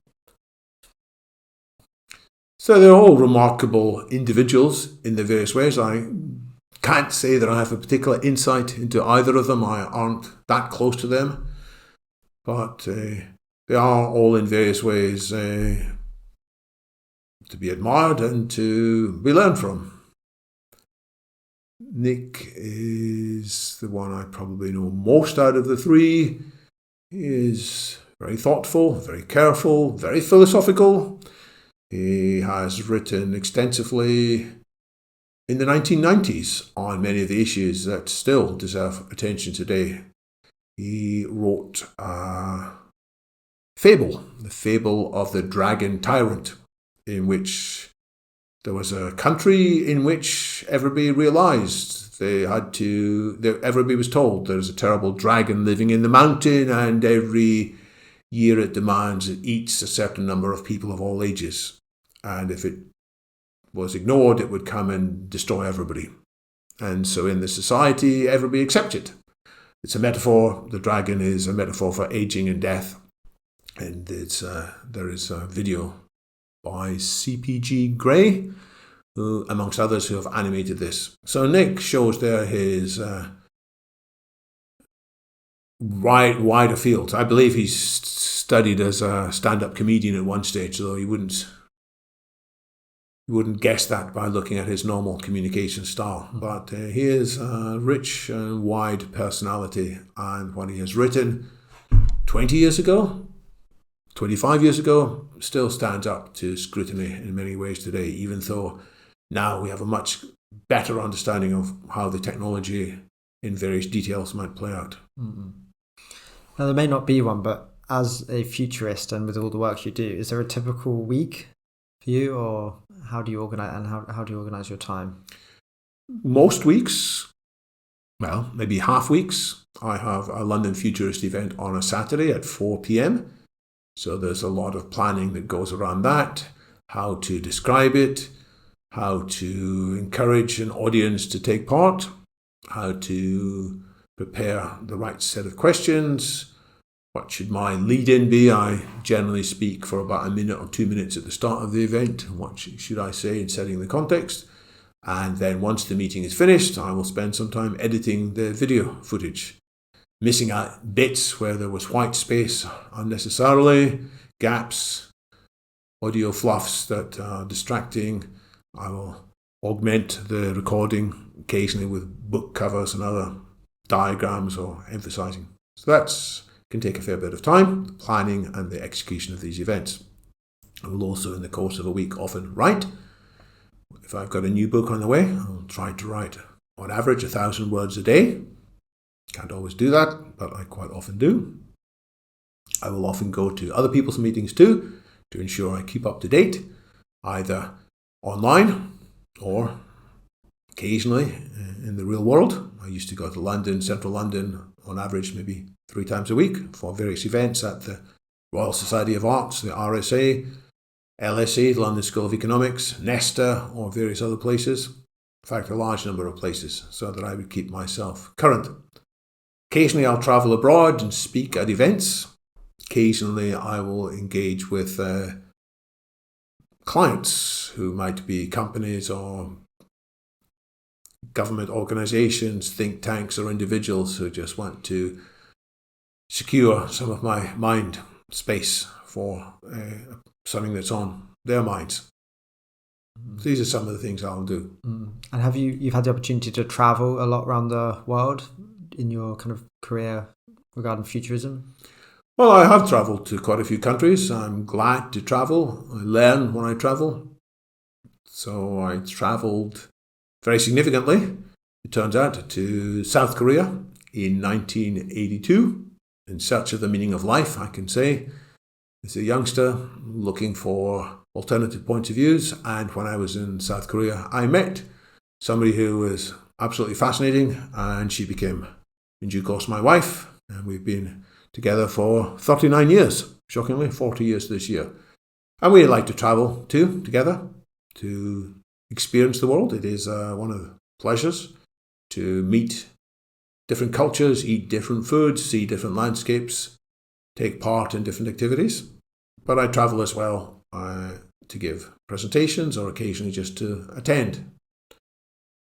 So they're all remarkable individuals in their various ways. I can't say that I have a particular insight into either of them. I aren't that close to them. But they are all in various ways to be admired and to be learned from. Nick is the one I probably know most out of the three. He is very thoughtful, very careful, very philosophical. He has written extensively in the 1990s on many of the issues that still deserve attention today. He wrote a fable, the fable of the dragon tyrant, in which there was a country in which everybody realized everybody was told there's a terrible dragon living in the mountain, and every year it eats a certain number of people of all ages. And if it was ignored, it would come and destroy everybody. And so in the society, everybody accepted. It's a metaphor. The dragon is a metaphor for aging and death. And there is a video by CPG Gray, who, amongst others, who have animated this. So Nick shows there his wider fields. I believe he's studied as a stand-up comedian at one stage, though he wouldn't guess that by looking at his normal communication style. But he is a rich and wide personality, and what he has written 20 years ago, 25 years ago, still stands up to scrutiny in many ways today, even though now we have a much better understanding of how the technology in various details might play out. Mm-hmm. Now, there may not be one, but as a futurist and with all the work you do, is there a typical week for you, or how do you organize your time? Most weeks, well, maybe half weeks, I have a London Futurist event on a Saturday at 4 p.m. So there's a lot of planning that goes around that, how to describe it, how to encourage an audience to take part, how to prepare the right set of questions, What should my lead-in be? I generally speak for about a minute or 2 minutes at the start of the event. What should I say in setting the context? And then once the meeting is finished, I will spend some time editing the video footage, missing out bits where there was white space unnecessarily, gaps, audio fluffs that are distracting. I will augment the recording occasionally with book covers and other diagrams or emphasizing. So that can take a fair bit of time, the planning and the execution of these events. I will also, in the course of a week, often write. If I've got a new book on the way, I'll try to write, on average, 1,000 words a day. Can't always do that, but I quite often do. I will often go to other people's meetings too, to ensure I keep up to date, either online or occasionally in the real world. I used to go to London, central London, on average maybe 3 times a week for various events at the Royal Society of Arts, the RSA, LSE, the London School of Economics, Nesta, or various other places. In fact, a large number of places, so that I would keep myself current. Occasionally I'll travel abroad and speak at events. Occasionally I will engage with clients who might be companies or government organizations, think tanks, or individuals who just want to secure some of my mind space for something that's on their minds. These are some of the things I'll do. And have you've had the opportunity to travel a lot around the world in your kind of career regarding futurism? Well, I have travelled to quite a few countries. I'm glad to travel. I learn when I travel. So I travelled very significantly, it turns out, to South Korea in 1982 in search of the meaning of life, I can say, as a youngster looking for alternative points of views. And when I was in South Korea, I met somebody who was absolutely fascinating, and she became, in due course, my wife. And we've been together for 39 years, shockingly, 40 years this year. And we like to travel too, together, to experience the world. It is one of the pleasures to meet different cultures, eat different foods, see different landscapes, take part in different activities. But I travel as well to give presentations or occasionally just to attend.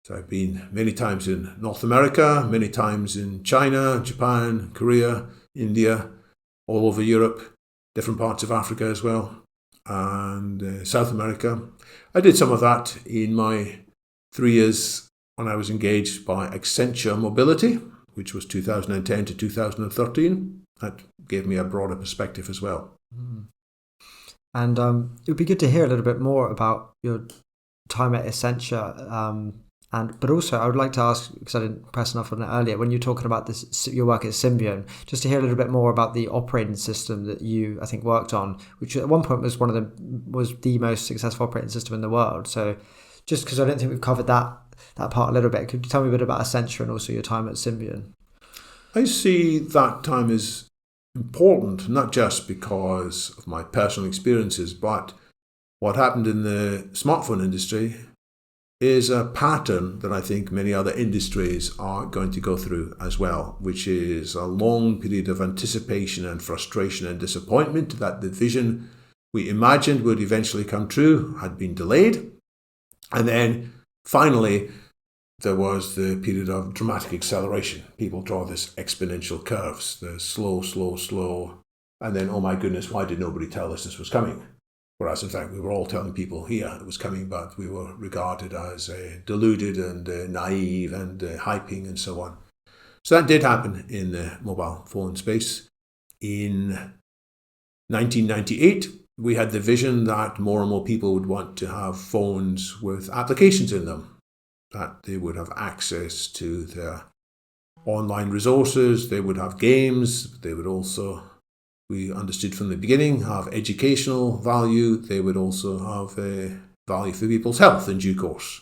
So I've been many times in North America, many times in China, Japan, Korea, India, all over Europe, different parts of Africa as well, and South America. I did some of that in my 3 years when I was engaged by Accenture Mobility, which was 2010 to 2013. That gave me a broader perspective as well. And it would be good to hear a little bit more about your time at Accenture. But also, I would like to ask, because I didn't press enough on it earlier, when you're talking about this, your work at Symbion, just to hear a little bit more about the operating system that you, I think, worked on, which at one point was the most successful operating system in the world. So, just because I don't think we've covered that part a little bit, could you tell me a bit about Accenture and also your time at Symbion? I see that time as important, not just because of my personal experiences, but what happened in the smartphone industry is a pattern that I think many other industries are going to go through as well, which is a long period of anticipation and frustration and disappointment that the vision we imagined would eventually come true had been delayed. And then finally, there was the period of dramatic acceleration. People draw this exponential curves, the slow, slow, slow, and then, oh my goodness, why did nobody tell us this was coming? Whereas, in fact, we were all telling people here it was coming, but we were regarded as deluded and naive and hyping and so on. So that did happen in the mobile phone space. In 1998, we had the vision that more and more people would want to have phones with applications in them, that they would have access to their online resources, they would have games, they would also, we understood from the beginning, have educational value. They would also have value for people's health in due course.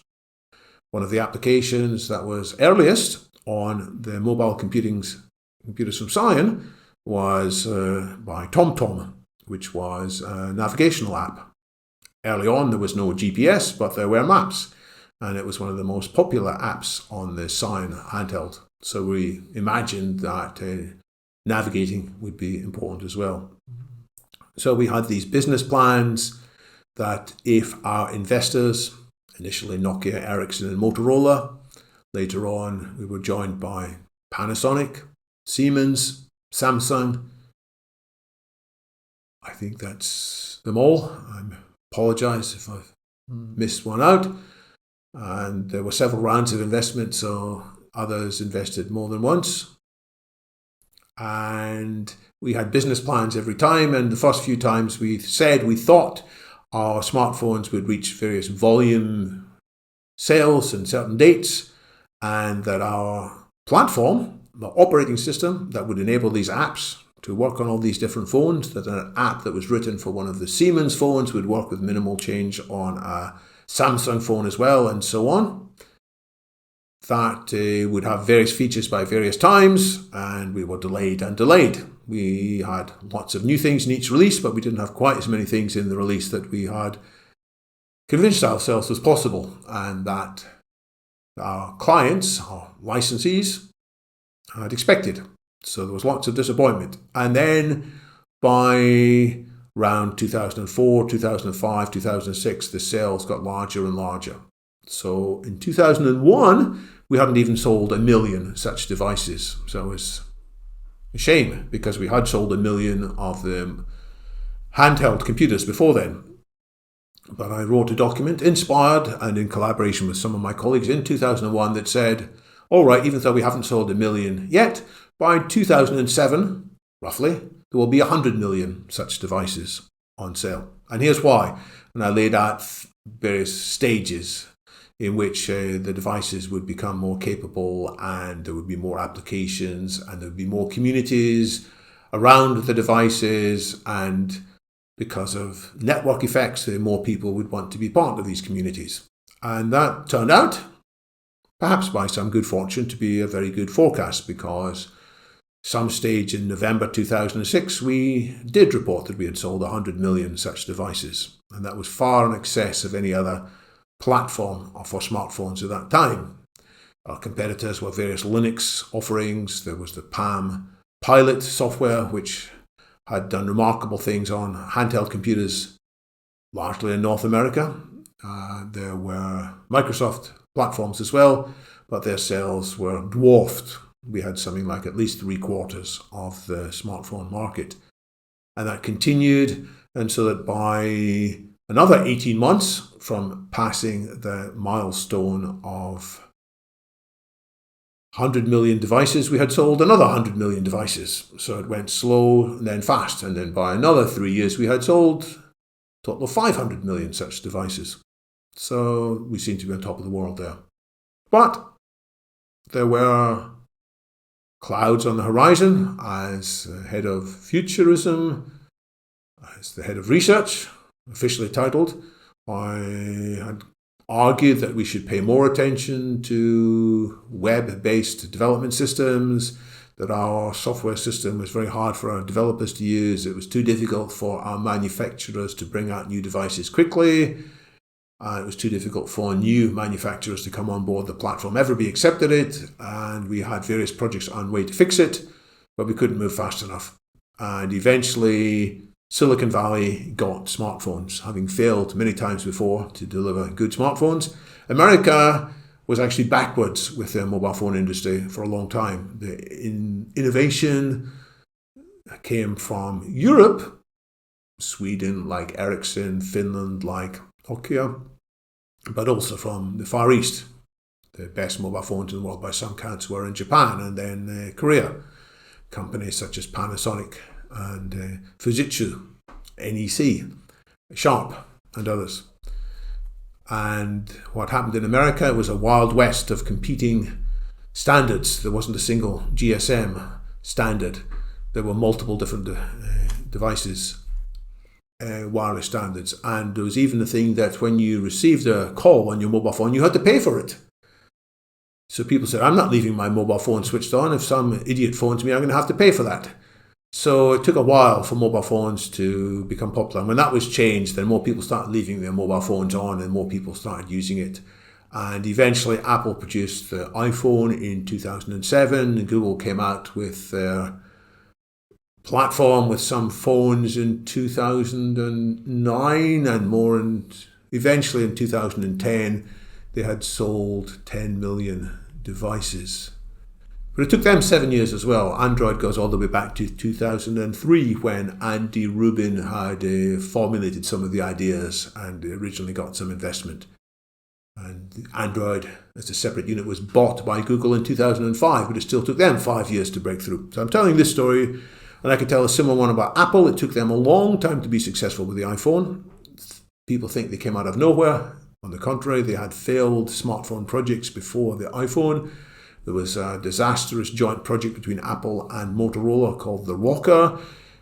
One of the applications that was earliest on the mobile computers from Scion was by TomTom, which was a navigational app. Early on, there was no GPS, but there were maps. And it was one of the most popular apps on the Scion handheld. So we imagined that navigating would be important as well. So we had these business plans that if our investors, initially Nokia, Ericsson and Motorola, later on we were joined by Panasonic, Siemens, Samsung, I think that's them all. I apologise if I've missed one out. And there were several rounds of investment, so others invested more than once. And we had business plans every time, and the first few times we said we thought our smartphones would reach various volume sales and certain dates, and that our platform, the operating system that would enable these apps to work on all these different phones, that an app that was written for one of the Siemens phones would work with minimal change on a Samsung phone as well, and so on. That would have various features by various times, and we were delayed and delayed. We had lots of new things in each release, but we didn't have quite as many things in the release that we had convinced ourselves was possible, and that our clients, our licensees, had expected. So there was lots of disappointment. And then by around 2004, 2005, 2006, the sales got larger and larger. So in 2001, we hadn't even sold 1 million such devices. So it was a shame, because we had sold 1 million of the handheld computers before then. But I wrote a document, inspired and in collaboration with some of my colleagues in 2001, that said, all right, even though we haven't sold 1 million yet, by 2007, roughly, there will be 100 million such devices on sale. And here's why. And I laid out various stages in which the devices would become more capable, and there would be more applications, and there would be more communities around the devices, and because of network effects, more people would want to be part of these communities. And that turned out, perhaps by some good fortune, to be a very good forecast, because some stage in November 2006, we did report that we had sold 100 million such devices. And that was far in excess of any other platform for smartphones at that time. Our competitors were various Linux offerings. There was the Palm Pilot software, which had done remarkable things on handheld computers, largely in North America. There were Microsoft platforms as well, but their sales were dwarfed. We had something like at least 3/4 of the smartphone market. And that continued, and so that by another 18 months from passing the milestone of 100 million devices, we had sold another 100 million devices. So it went slow and then fast. And then by another 3 years, we had sold a total of 500 million such devices. So we seem to be on top of the world there. But there were clouds on the horizon. As head of Futurism, as the head of research, officially titled, I had argued that we should pay more attention to web-based development systems, that our software system was very hard for our developers to use. It was too difficult for our manufacturers to bring out new devices quickly. It was too difficult for new manufacturers to come on board the platform, everybody accepted it, and we had various projects on way to fix it, but we couldn't move fast enough. And eventually, Silicon Valley got smartphones, having failed many times before to deliver good smartphones. America was actually backwards with their mobile phone industry for a long time. The innovation came from Europe, Sweden like Ericsson, Finland like Nokia, but also from the Far East. The best mobile phones in the world by some counts were in Japan, and then Korea. Companies such as Panasonic and Fujitsu, NEC, Sharp, and others. And what happened in America was a wild west of competing standards. There wasn't a single GSM standard. There were multiple different devices, wireless standards. And there was even the thing that when you received a call on your mobile phone, you had to pay for it. So people said, I'm not leaving my mobile phone switched on. If some idiot phones me, I'm going to have to pay for that. So it took a while for mobile phones to become popular. And when that was changed, then more people started leaving their mobile phones on and more people started using it. And eventually Apple produced the iPhone in 2007 and Google came out with their platform with some phones in 2009 and more, and eventually in 2010 they had sold 10 million devices. But it took them 7 years as well. Android goes all the way back to 2003 when Andy Rubin had formulated some of the ideas and originally got some investment. And Android as a separate unit was bought by Google in 2005, but it still took them 5 years to break through. So I'm telling this story, and I could tell a similar one about Apple. It took them a long time to be successful with the iPhone. People think they came out of nowhere. On the contrary, they had failed smartphone projects before the iPhone. There was a disastrous joint project between Apple and Motorola called the Rocker,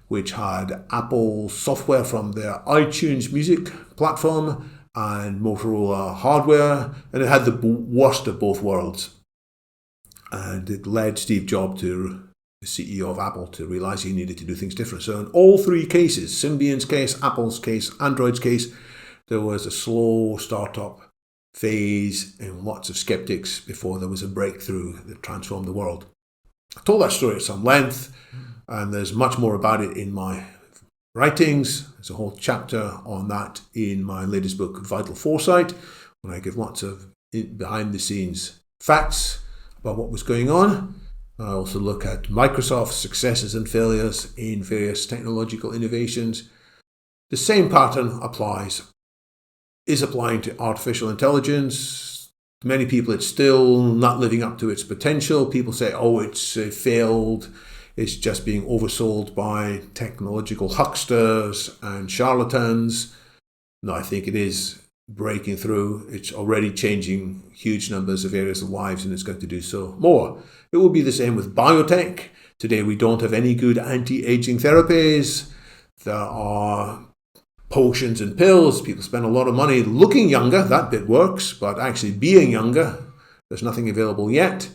which had Apple software from their iTunes music platform and Motorola hardware, and it had the worst of both worlds. And it led Steve Jobs, the CEO of Apple, to realize he needed to do things different. So in all three cases, Symbian's case, Apple's case, Android's case, there was a slow startup phase and lots of skeptics before there was a breakthrough that transformed the world. I told that story at some length, and there's much more about it in my writings. There's a whole chapter on that in my latest book, Vital Foresight, when I give lots of behind-the-scenes facts about what was going on. I also look at Microsoft's successes and failures in various technological innovations. The same pattern is applying to artificial intelligence. To many people, it's still not living up to its potential. People say, oh, it's failed. It's just being oversold by technological hucksters and charlatans. No, I think it is breaking through. It's already changing huge numbers of areas of lives, and it's going to do so more. It will be the same with biotech. Today, we don't have any good anti-aging therapies. There are potions and pills. People spend a lot of money looking younger. That bit works, but actually being younger, there's nothing available yet.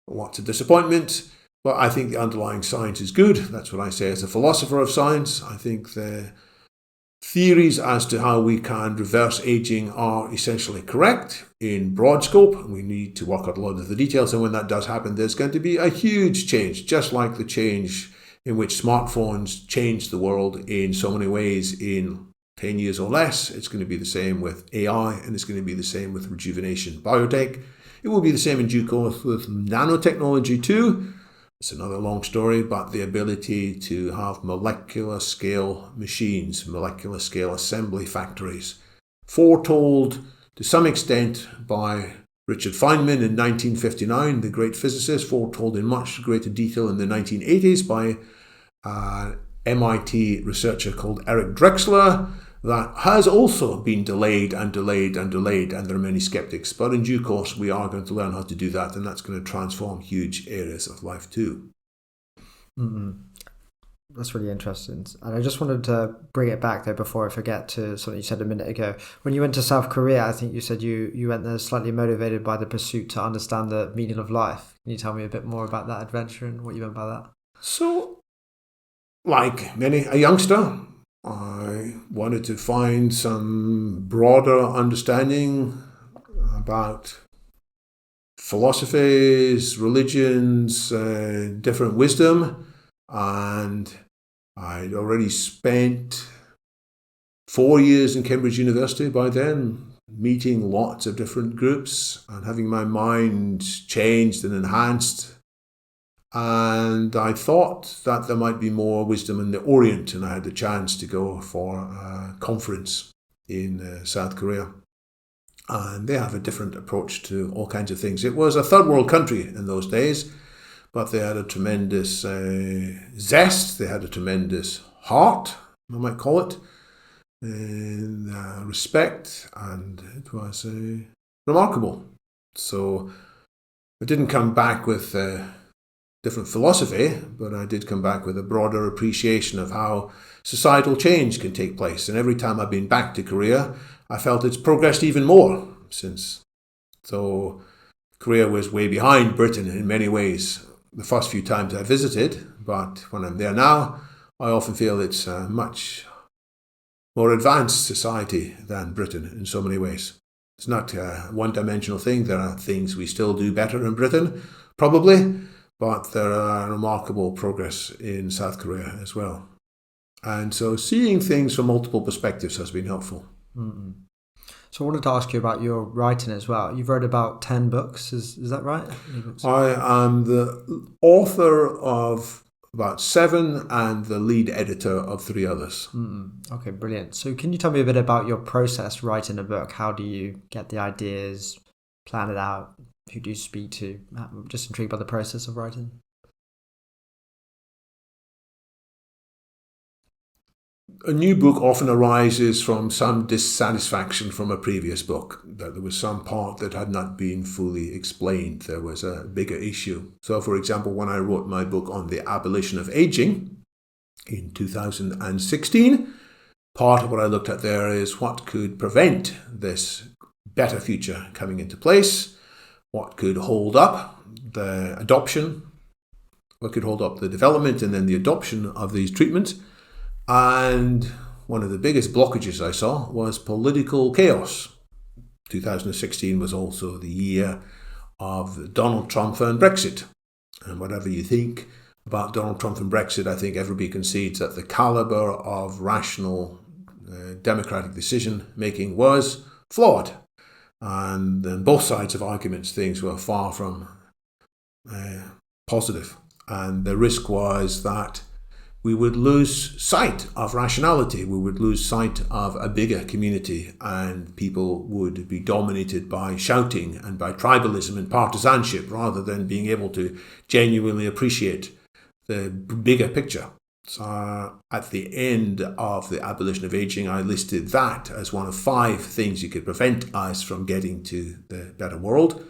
Lots of disappointment. But I think the underlying science is good. That's what I say as a philosopher of science. I think the theories as to how we can reverse aging are essentially correct in broad scope. We need to work out a lot of the details, and when that does happen, there's going to be a huge change, just like the change in which smartphones changed the world in so many ways in 10 years or less. It's going to be the same with AI, and it's going to be the same with rejuvenation biotech. It will be the same in due course with nanotechnology too. It's another long story, but the ability to have molecular scale machines, molecular scale assembly factories, foretold to some extent by Richard Feynman in 1959, the great physicist, foretold in much greater detail in the 1980s by an MIT researcher called Eric Drexler. That has also been delayed and delayed and delayed, and there are many skeptics. But in due course, we are going to learn how to do that, and that's going to transform huge areas of life too. Mm-hmm. That's really interesting. And I just wanted to bring it back, though, before I forget, to something you said a minute ago. When you went to South Korea, I think you said you went there slightly motivated by the pursuit to understand the meaning of life. Can you tell me a bit more about that adventure and what you meant by that? So, like a youngster, I wanted to find some broader understanding about philosophies, religions, different wisdom, and I'd already spent 4 years in Cambridge University by then, meeting lots of different groups and having my mind changed and enhanced. And I thought that there might be more wisdom in the Orient, and I had the chance to go for a conference in South Korea. And they have a different approach to all kinds of things. It was a third world country in those days, but they had a tremendous zest, they had a tremendous heart, I might call it, and respect, and it was remarkable. So I didn't come back with different philosophy, but I did come back with a broader appreciation of how societal change can take place. And every time I've been back to Korea, I felt it's progressed even more since. So Korea was way behind Britain in many ways the first few times I visited, but when I'm there now, I often feel it's a much more advanced society than Britain in so many ways. It's not a one-dimensional thing. There are things we still do better in Britain, probably, but there are remarkable progress in South Korea as well. And so seeing things from multiple perspectives has been helpful. Mm-hmm. So I wanted to ask you about your writing as well. You've read about 10 books, is that right? I am the author of about 7 and the lead editor of 3 others. Okay, brilliant. So can you tell me a bit about your process writing a book? How do you get the ideas, plan it out? Who do you speak to? I'm just intrigued by the process of writing. A new book often arises from some dissatisfaction from a previous book, that there was some part that had not been fully explained. There was a bigger issue. So, for example, when I wrote my book on the abolition of aging in 2016, part of what I looked at there is what could prevent this better future coming into place, what could hold up the adoption, what could hold up the development and then the adoption of these treatments. And one of the biggest blockages I saw was political chaos. 2016 was also the year of Donald Trump and Brexit. And whatever you think about Donald Trump and Brexit, I think everybody concedes that the caliber of rational democratic decision making was flawed. And on both sides of arguments, things were far from positive. And the risk was that we would lose sight of rationality, we would lose sight of a bigger community, and people would be dominated by shouting and by tribalism and partisanship rather than being able to genuinely appreciate the bigger picture. So at the end of the abolition of aging, I listed that as one of 5 things you could prevent us from getting to the better world.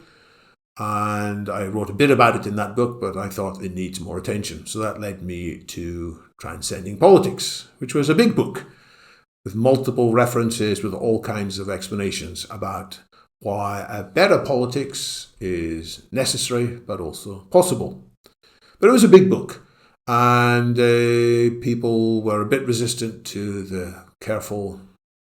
And I wrote a bit about it in that book, but I thought it needs more attention. So that led me to Transcending Politics, which was a big book with multiple references, with all kinds of explanations about why a better politics is necessary, but also possible. But it was a big book, and people were a bit resistant to the careful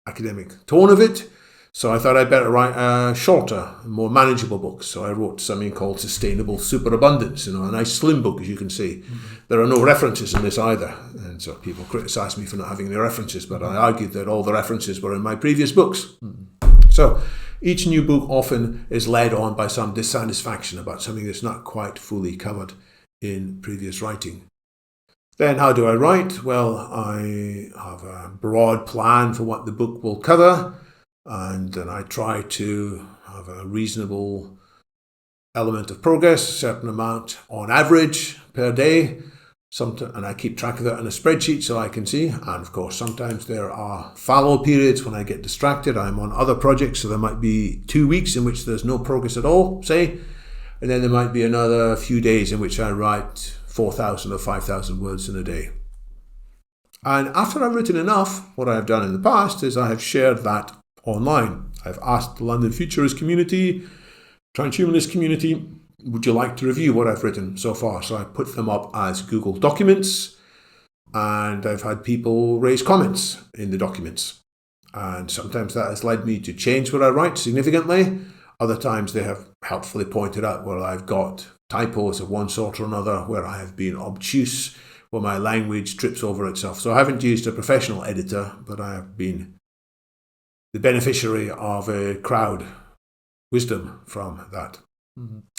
academic tone of it. So I thought I'd better write a shorter, more manageable book. So I wrote something called Sustainable Superabundance, a nice slim book, as you can see. There are no references in this either. And so people criticised me for not having any references, but I argued that all the references were in my previous books. So each new book often is led on by some dissatisfaction about something that's not quite fully covered in previous writing. Then how do I write? Well, I have a broad plan for what the book will cover. And then I try to have a reasonable element of progress, a certain amount on average per day. And I keep track of that in a spreadsheet so I can see. And of course, sometimes there are fallow periods when I get distracted. I'm on other projects, so there might be 2 weeks in which there's no progress at all, say. And then there might be another few days in which I write 4,000 or 5,000 words in a day. And after I've written enough, what I've done in the past is I have shared that online. I've asked the London Futurist community, transhumanist community, would you like to review what I've written so far? So I put them up as Google documents, and I've had people raise comments in the documents. And sometimes that has led me to change what I write significantly. Other times they have helpfully pointed out where I've got typos of one sort or another, where I have been obtuse, where my language trips over itself. So I haven't used a professional editor, but I have been the beneficiary of a crowd wisdom from that.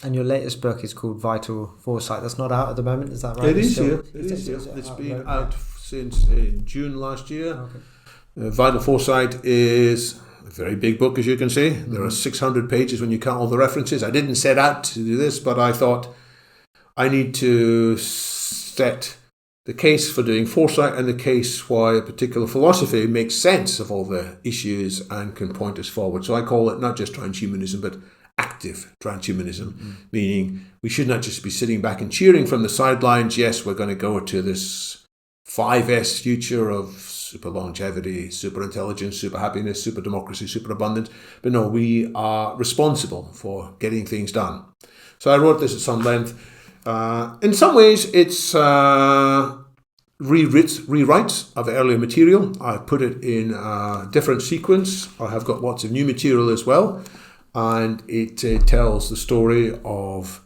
And your latest book is called Vital Foresight. That's not out at the moment, is that right? It is, yeah. It's been out since in June last year. Okay. Vital Foresight is a very big book, as you can see. There are 600 pages when you count all the references. I didn't set out to do this, but I thought I need to set the case for doing foresight and the case why a particular philosophy makes sense of all the issues and can point us forward. So I call it not just transhumanism, but active transhumanism, meaning we should not just be sitting back and cheering from the sidelines. Yes, we're going to go to this 5S future of super longevity, super intelligence, super happiness, super democracy, super abundance. But no, we are responsible for getting things done. So I wrote this at some length. In some ways, it's rewrites of earlier material. I put it in a different sequence. I have got lots of new material as well. And it tells the story of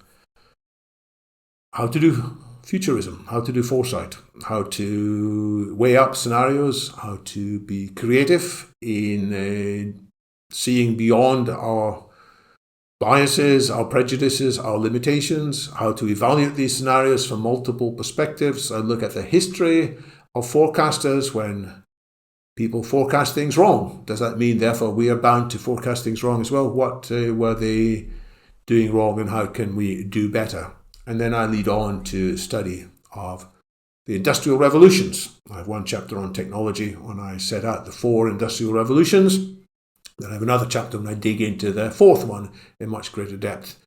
how to do futurism, how to do foresight, how to weigh up scenarios, how to be creative in seeing beyond our biases, our prejudices, our limitations, how to evaluate these scenarios from multiple perspectives. I look at the history of forecasters when people forecast things wrong. Does that mean, therefore, we are bound to forecast things wrong as well? What were they doing wrong and how can we do better? And then I lead on to study of the industrial revolutions. I have one chapter on technology when I set out the 4 industrial revolutions. Then I have another chapter when I dig into the 4th one in much greater depth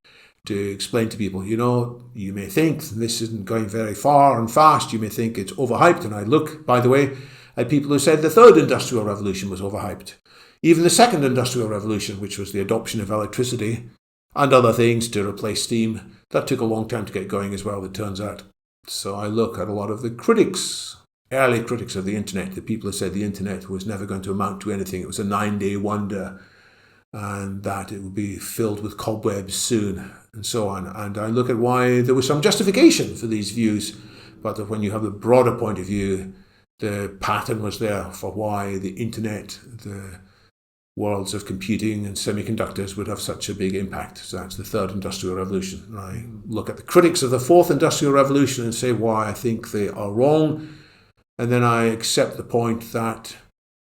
to explain to people, you may think this isn't going very far and fast. You may think it's overhyped. And I look, by the way, at people who said the 3rd industrial revolution was overhyped. Even the 2nd industrial revolution, which was the adoption of electricity and other things to replace steam, that took a long time to get going as well, it turns out. So I look at a lot of the critics, early critics of the internet, the people who said the internet was never going to amount to anything. It was a 9-day wonder and that it would be filled with cobwebs soon and so on. And I look at why there was some justification for these views, but that when you have a broader point of view, the pattern was there for why the internet, the worlds of computing and semiconductors would have such a big impact. So that's the 3rd industrial revolution. And I look at the critics of the 4th industrial revolution and say why I think they are wrong. And then I accept the point that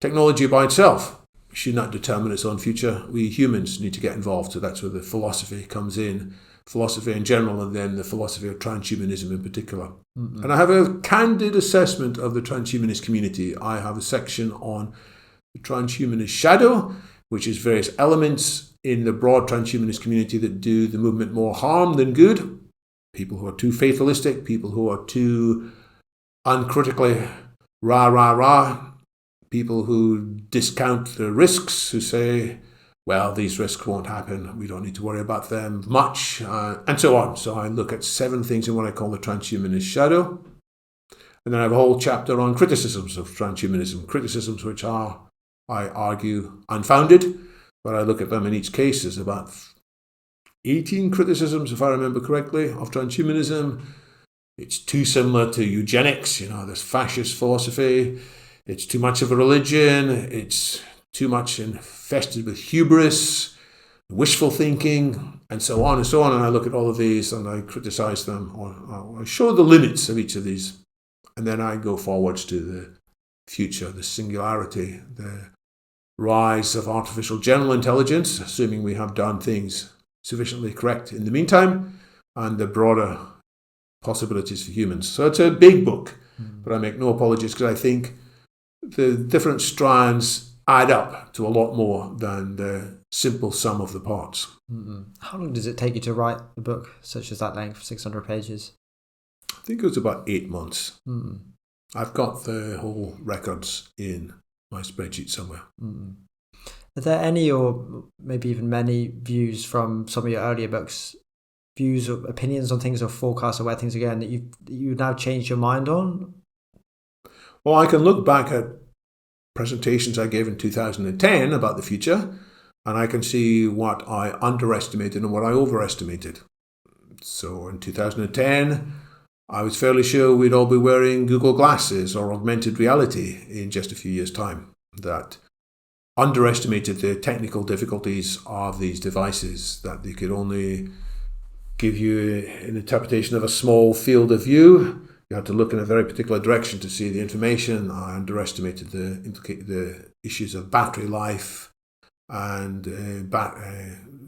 technology by itself should not determine its own future. We humans need to get involved. So that's where the philosophy comes in. Philosophy in general, and then the philosophy of transhumanism in particular. Mm-hmm. And I have a candid assessment of the transhumanist community. I have a section on the transhumanist shadow, which is various elements in the broad transhumanist community that do the movement more harm than good. People who are too fatalistic, people who are too uncritically rah, people who discount the risks, who say, well, these risks won't happen, we don't need to worry about them much, and so on. So I look at 7 things in what I call the transhumanist shadow. And then I have a whole chapter on criticisms of transhumanism, criticisms which are, I argue, unfounded, but I look at them in each case. There's about 18 criticisms, if I remember correctly, of transhumanism. It's too similar to eugenics, there's fascist philosophy. It's too much of a religion. It's too much infested with hubris, wishful thinking, and so on and so on. And I look at all of these and I criticize them, or I show the limits of each of these. And then I go forwards to the future, the singularity, the rise of artificial general intelligence, assuming we have done things sufficiently correct in the meantime, and the broader possibilities for humans. So it's a big book, but I make no apologies because I think the different strands add up to a lot more than the simple sum of the parts. Mm-hmm. How long does it take you to write a book such as that length, 600 pages? I think it was about 8 months. Mm-hmm. I've got the whole records in my spreadsheet somewhere. Mm-hmm. Are there any, or maybe even many, views from some of your earlier books, views or opinions on things or forecasts or where things are going that you now changed your mind on? Well, I can look back at presentations I gave in 2010 about the future, and I can see what I underestimated and what I overestimated. So in 2010, I was fairly sure we'd all be wearing Google glasses or augmented reality in just a few years' time. That underestimated the technical difficulties of these devices, that they could only give you an interpretation of a small field of view. You had to look in a very particular direction to see the information. I underestimated the issues of battery life and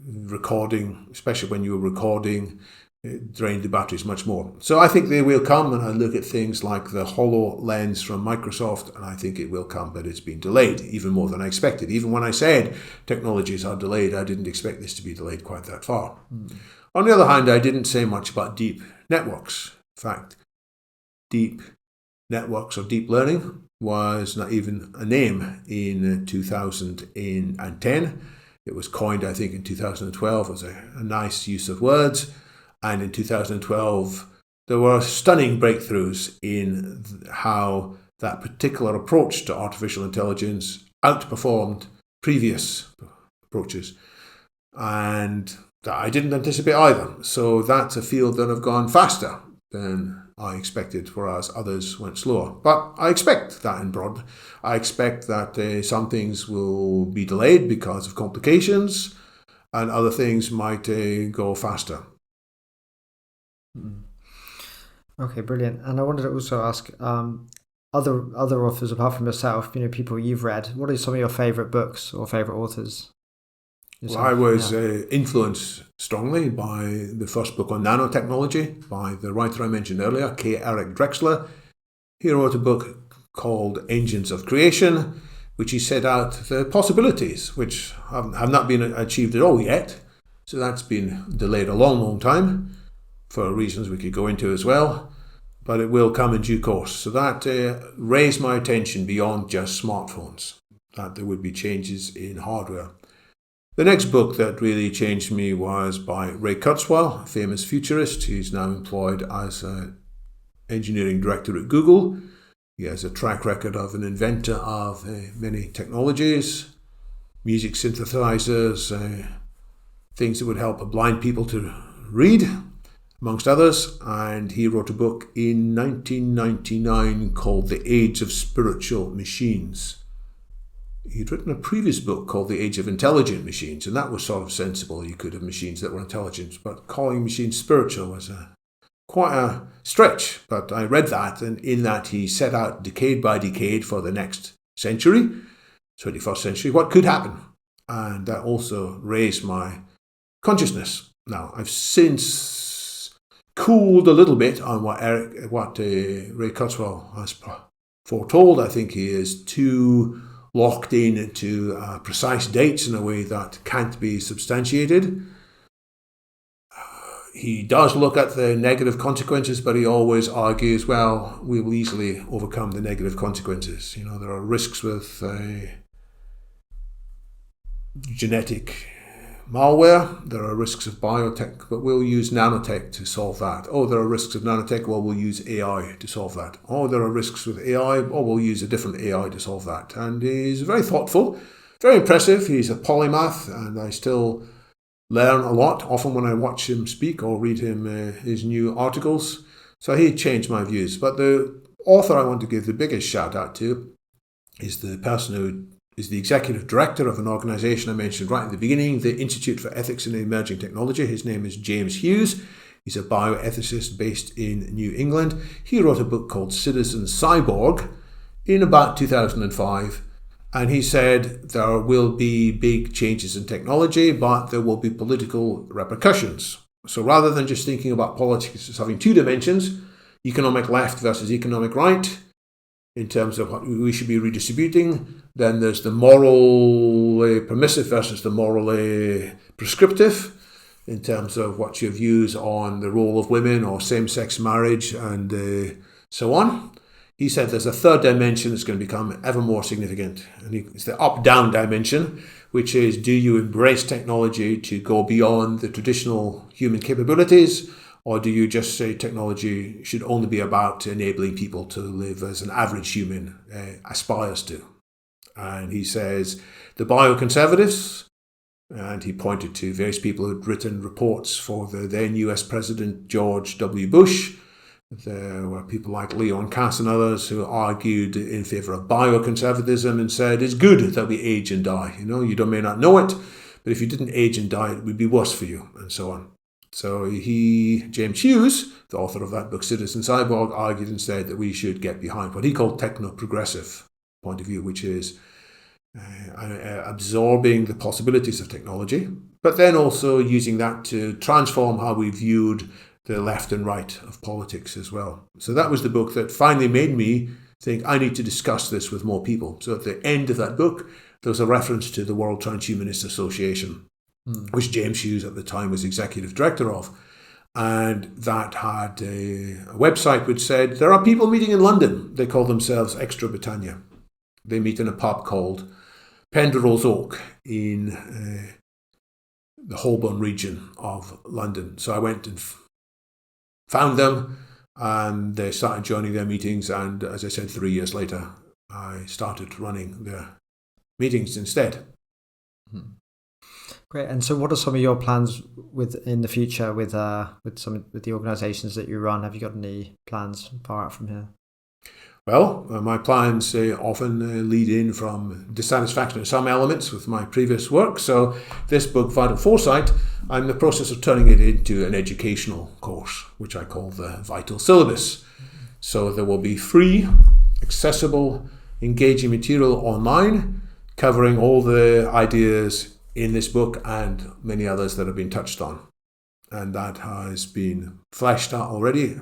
recording, especially when you were recording, it drained the batteries much more. So I think they will come, and I look at things like the HoloLens from Microsoft, and I think it will come, but it's been delayed even more than I expected. Even when I said technologies are delayed, I didn't expect this to be delayed quite that far. On the other hand, I didn't say much about deep networks. In fact, deep networks or deep learning was not even a name in 2010. It was coined, I think, in 2012 as a nice use of words. And in 2012, there were stunning breakthroughs in how that particular approach to artificial intelligence outperformed previous approaches. And that I didn't anticipate either. So that's a field that have gone faster than I expected, whereas others went slower. But I expect that in broad. I expect that some things will be delayed because of complications, and other things might go faster. Okay, brilliant. And I wanted to also ask other authors apart from yourself, people you've read. What are some of your favourite books or favourite authors? Well, I was influenced strongly by the first book on nanotechnology by the writer I mentioned earlier, K. Eric Drexler. He wrote a book called Engines of Creation, which he set out the possibilities, which have not been achieved at all yet. So that's been delayed a long, long time for reasons we could go into as well. But it will come in due course. So that raised my attention beyond just smartphones, that there would be changes in hardware. The next book that really changed me was by Ray Kurzweil, a famous futurist. He's now employed as an engineering director at Google. He has a track record of an inventor of many technologies, music synthesizers, things that would help blind people to read, amongst others. And he wrote a book in 1999 called The Age of Spiritual Machines. He'd written a previous book called The Age of Intelligent Machines, and that was sort of sensible. You could have machines that were intelligent, but calling machines spiritual was quite a stretch. But I read that, and in that he set out decade by decade for the next century, 21st century, what could happen. And that also raised my consciousness. Now, I've since cooled a little bit on what Ray Kurzweil has foretold. I think he is too locked in to precise dates in a way that can't be substantiated. He does look at the negative consequences, but he always argues, well, we will easily overcome the negative consequences. There are risks with genetic malware, there are risks of biotech, but we'll use nanotech to solve that. Oh, there are risks of nanotech, well, we'll use AI to solve that. Oh, there are risks with AI, oh, we'll use a different AI to solve that. And he's very thoughtful, very impressive. He's a polymath, and I still learn a lot, often when I watch him speak or read him his new articles. So he changed my views. But the author I want to give the biggest shout out to is the person who is the executive director of an organisation I mentioned right at the beginning, the Institute for Ethics in Emerging Technology. His name is James Hughes. He's a bioethicist based in New England. He wrote a book called Citizen Cyborg in about 2005. And he said there will be big changes in technology, but there will be political repercussions. So rather than just thinking about politics as having two dimensions, economic left versus economic right, in terms of what we should be redistributing, then there's the morally permissive versus the morally prescriptive, in terms of what's your views on the role of women or same-sex marriage and so on. He said there's a third dimension that's going to become ever more significant, and it's the up-down dimension, which is, do you embrace technology to go beyond the traditional human capabilities, or do you just say technology should only be about enabling people to live as an average human aspires to? And he says the bioconservatives, and he pointed to various people who had written reports for the then US President George W. Bush. There were people like Leon Cass and others who argued in favour of bioconservatism and said it's good that we age and die. You may not know it, but if you didn't age and die, it would be worse for you, and so on. So James Hughes, the author of that book, Citizen Cyborg, argued instead that we should get behind what he called techno-progressive point of view, which is absorbing the possibilities of technology, but then also using that to transform how we viewed the left and right of politics as well. So that was the book that finally made me think I need to discuss this with more people. So at the end of that book, there was a reference to the World Transhumanist Association, which James Hughes at the time was executive director of. And that had a website which said, there are people meeting in London. They call themselves Extra Britannia. They meet in a pub called Penderel's Oak in the Holborn region of London. So I went and found them, and they started joining their meetings. And as I said, 3 years later, I started running their meetings instead. Great. And so, what are some of your plans in the future with the organisations that you run? Have you got any plans far out from here? Well, my plans often lead in from dissatisfaction in some elements with my previous work. So this book, Vital Foresight, I'm in the process of turning it into an educational course, which I call the Vital Syllabus. So there will be free, accessible, engaging material online, covering all the ideas in this book and many others that have been touched on. And that has been fleshed out already.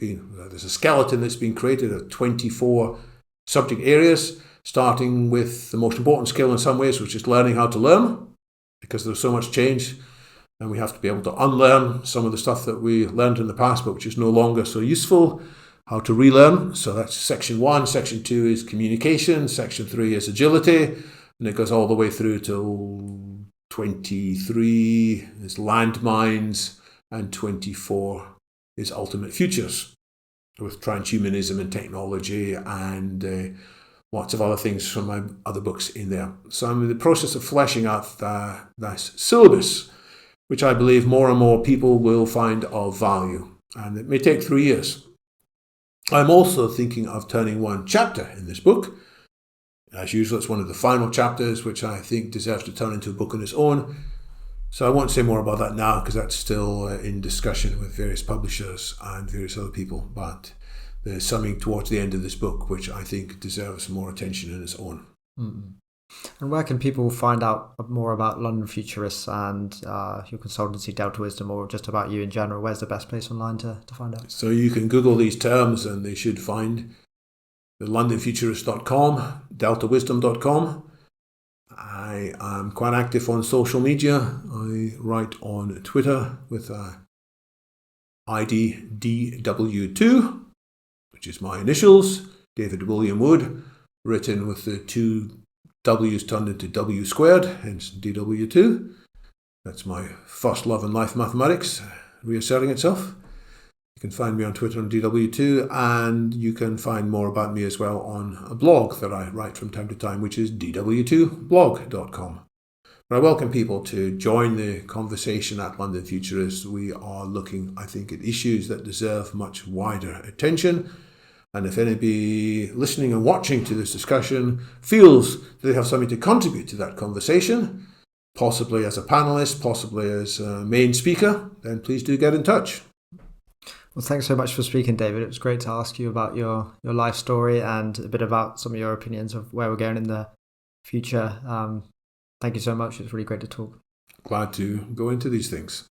There's a skeleton that's been created of 24 subject areas, starting with the most important skill in some ways, which is learning how to learn, because there's so much change and we have to be able to unlearn some of the stuff that we learned in the past but which is no longer so useful, how to relearn. So that's section 1. Section 2 is communication, section 3 is agility, and it goes all the way through till 23 is landmines, and 24 is ultimate futures, with transhumanism and technology and lots of other things from my other books in there. So I'm in the process of fleshing out this syllabus, which I believe more and more people will find of value. And it may take 3 years. I'm also thinking of turning one chapter in this book. As usual, it's one of the final chapters, which I think deserves to turn into a book on its own. So I won't say more about that now because that's still in discussion with various publishers and various other people. But there's something towards the end of this book which I think deserves more attention in its own. Mm-hmm. And where can people find out more about London Futurists and your consultancy, Delta Wisdom, or just about you in general? Where's the best place online to find out? So you can Google these terms and they should find the londonfuturist.com, deltawisdom.com. I am quite active on social media. I write on Twitter with ID DW2, which is my initials, David William Wood, written with the 2 W's turned into W squared, hence DW2. That's my first love in life, mathematics, reasserting itself. You can find me on Twitter on DW2, and you can find more about me as well on a blog that I write from time to time, which is dw2blog.com. But I welcome people to join the conversation at London Futurists. We are looking, I think, at issues that deserve much wider attention. And if anybody listening and watching to this discussion feels that they have something to contribute to that conversation, possibly as a panelist, possibly as a main speaker, then please do get in touch. Well, thanks so much for speaking, David. It was great to ask you about your life story and a bit about some of your opinions of where we're going in the future. Thank you so much. It's really great to talk. Glad to go into these things.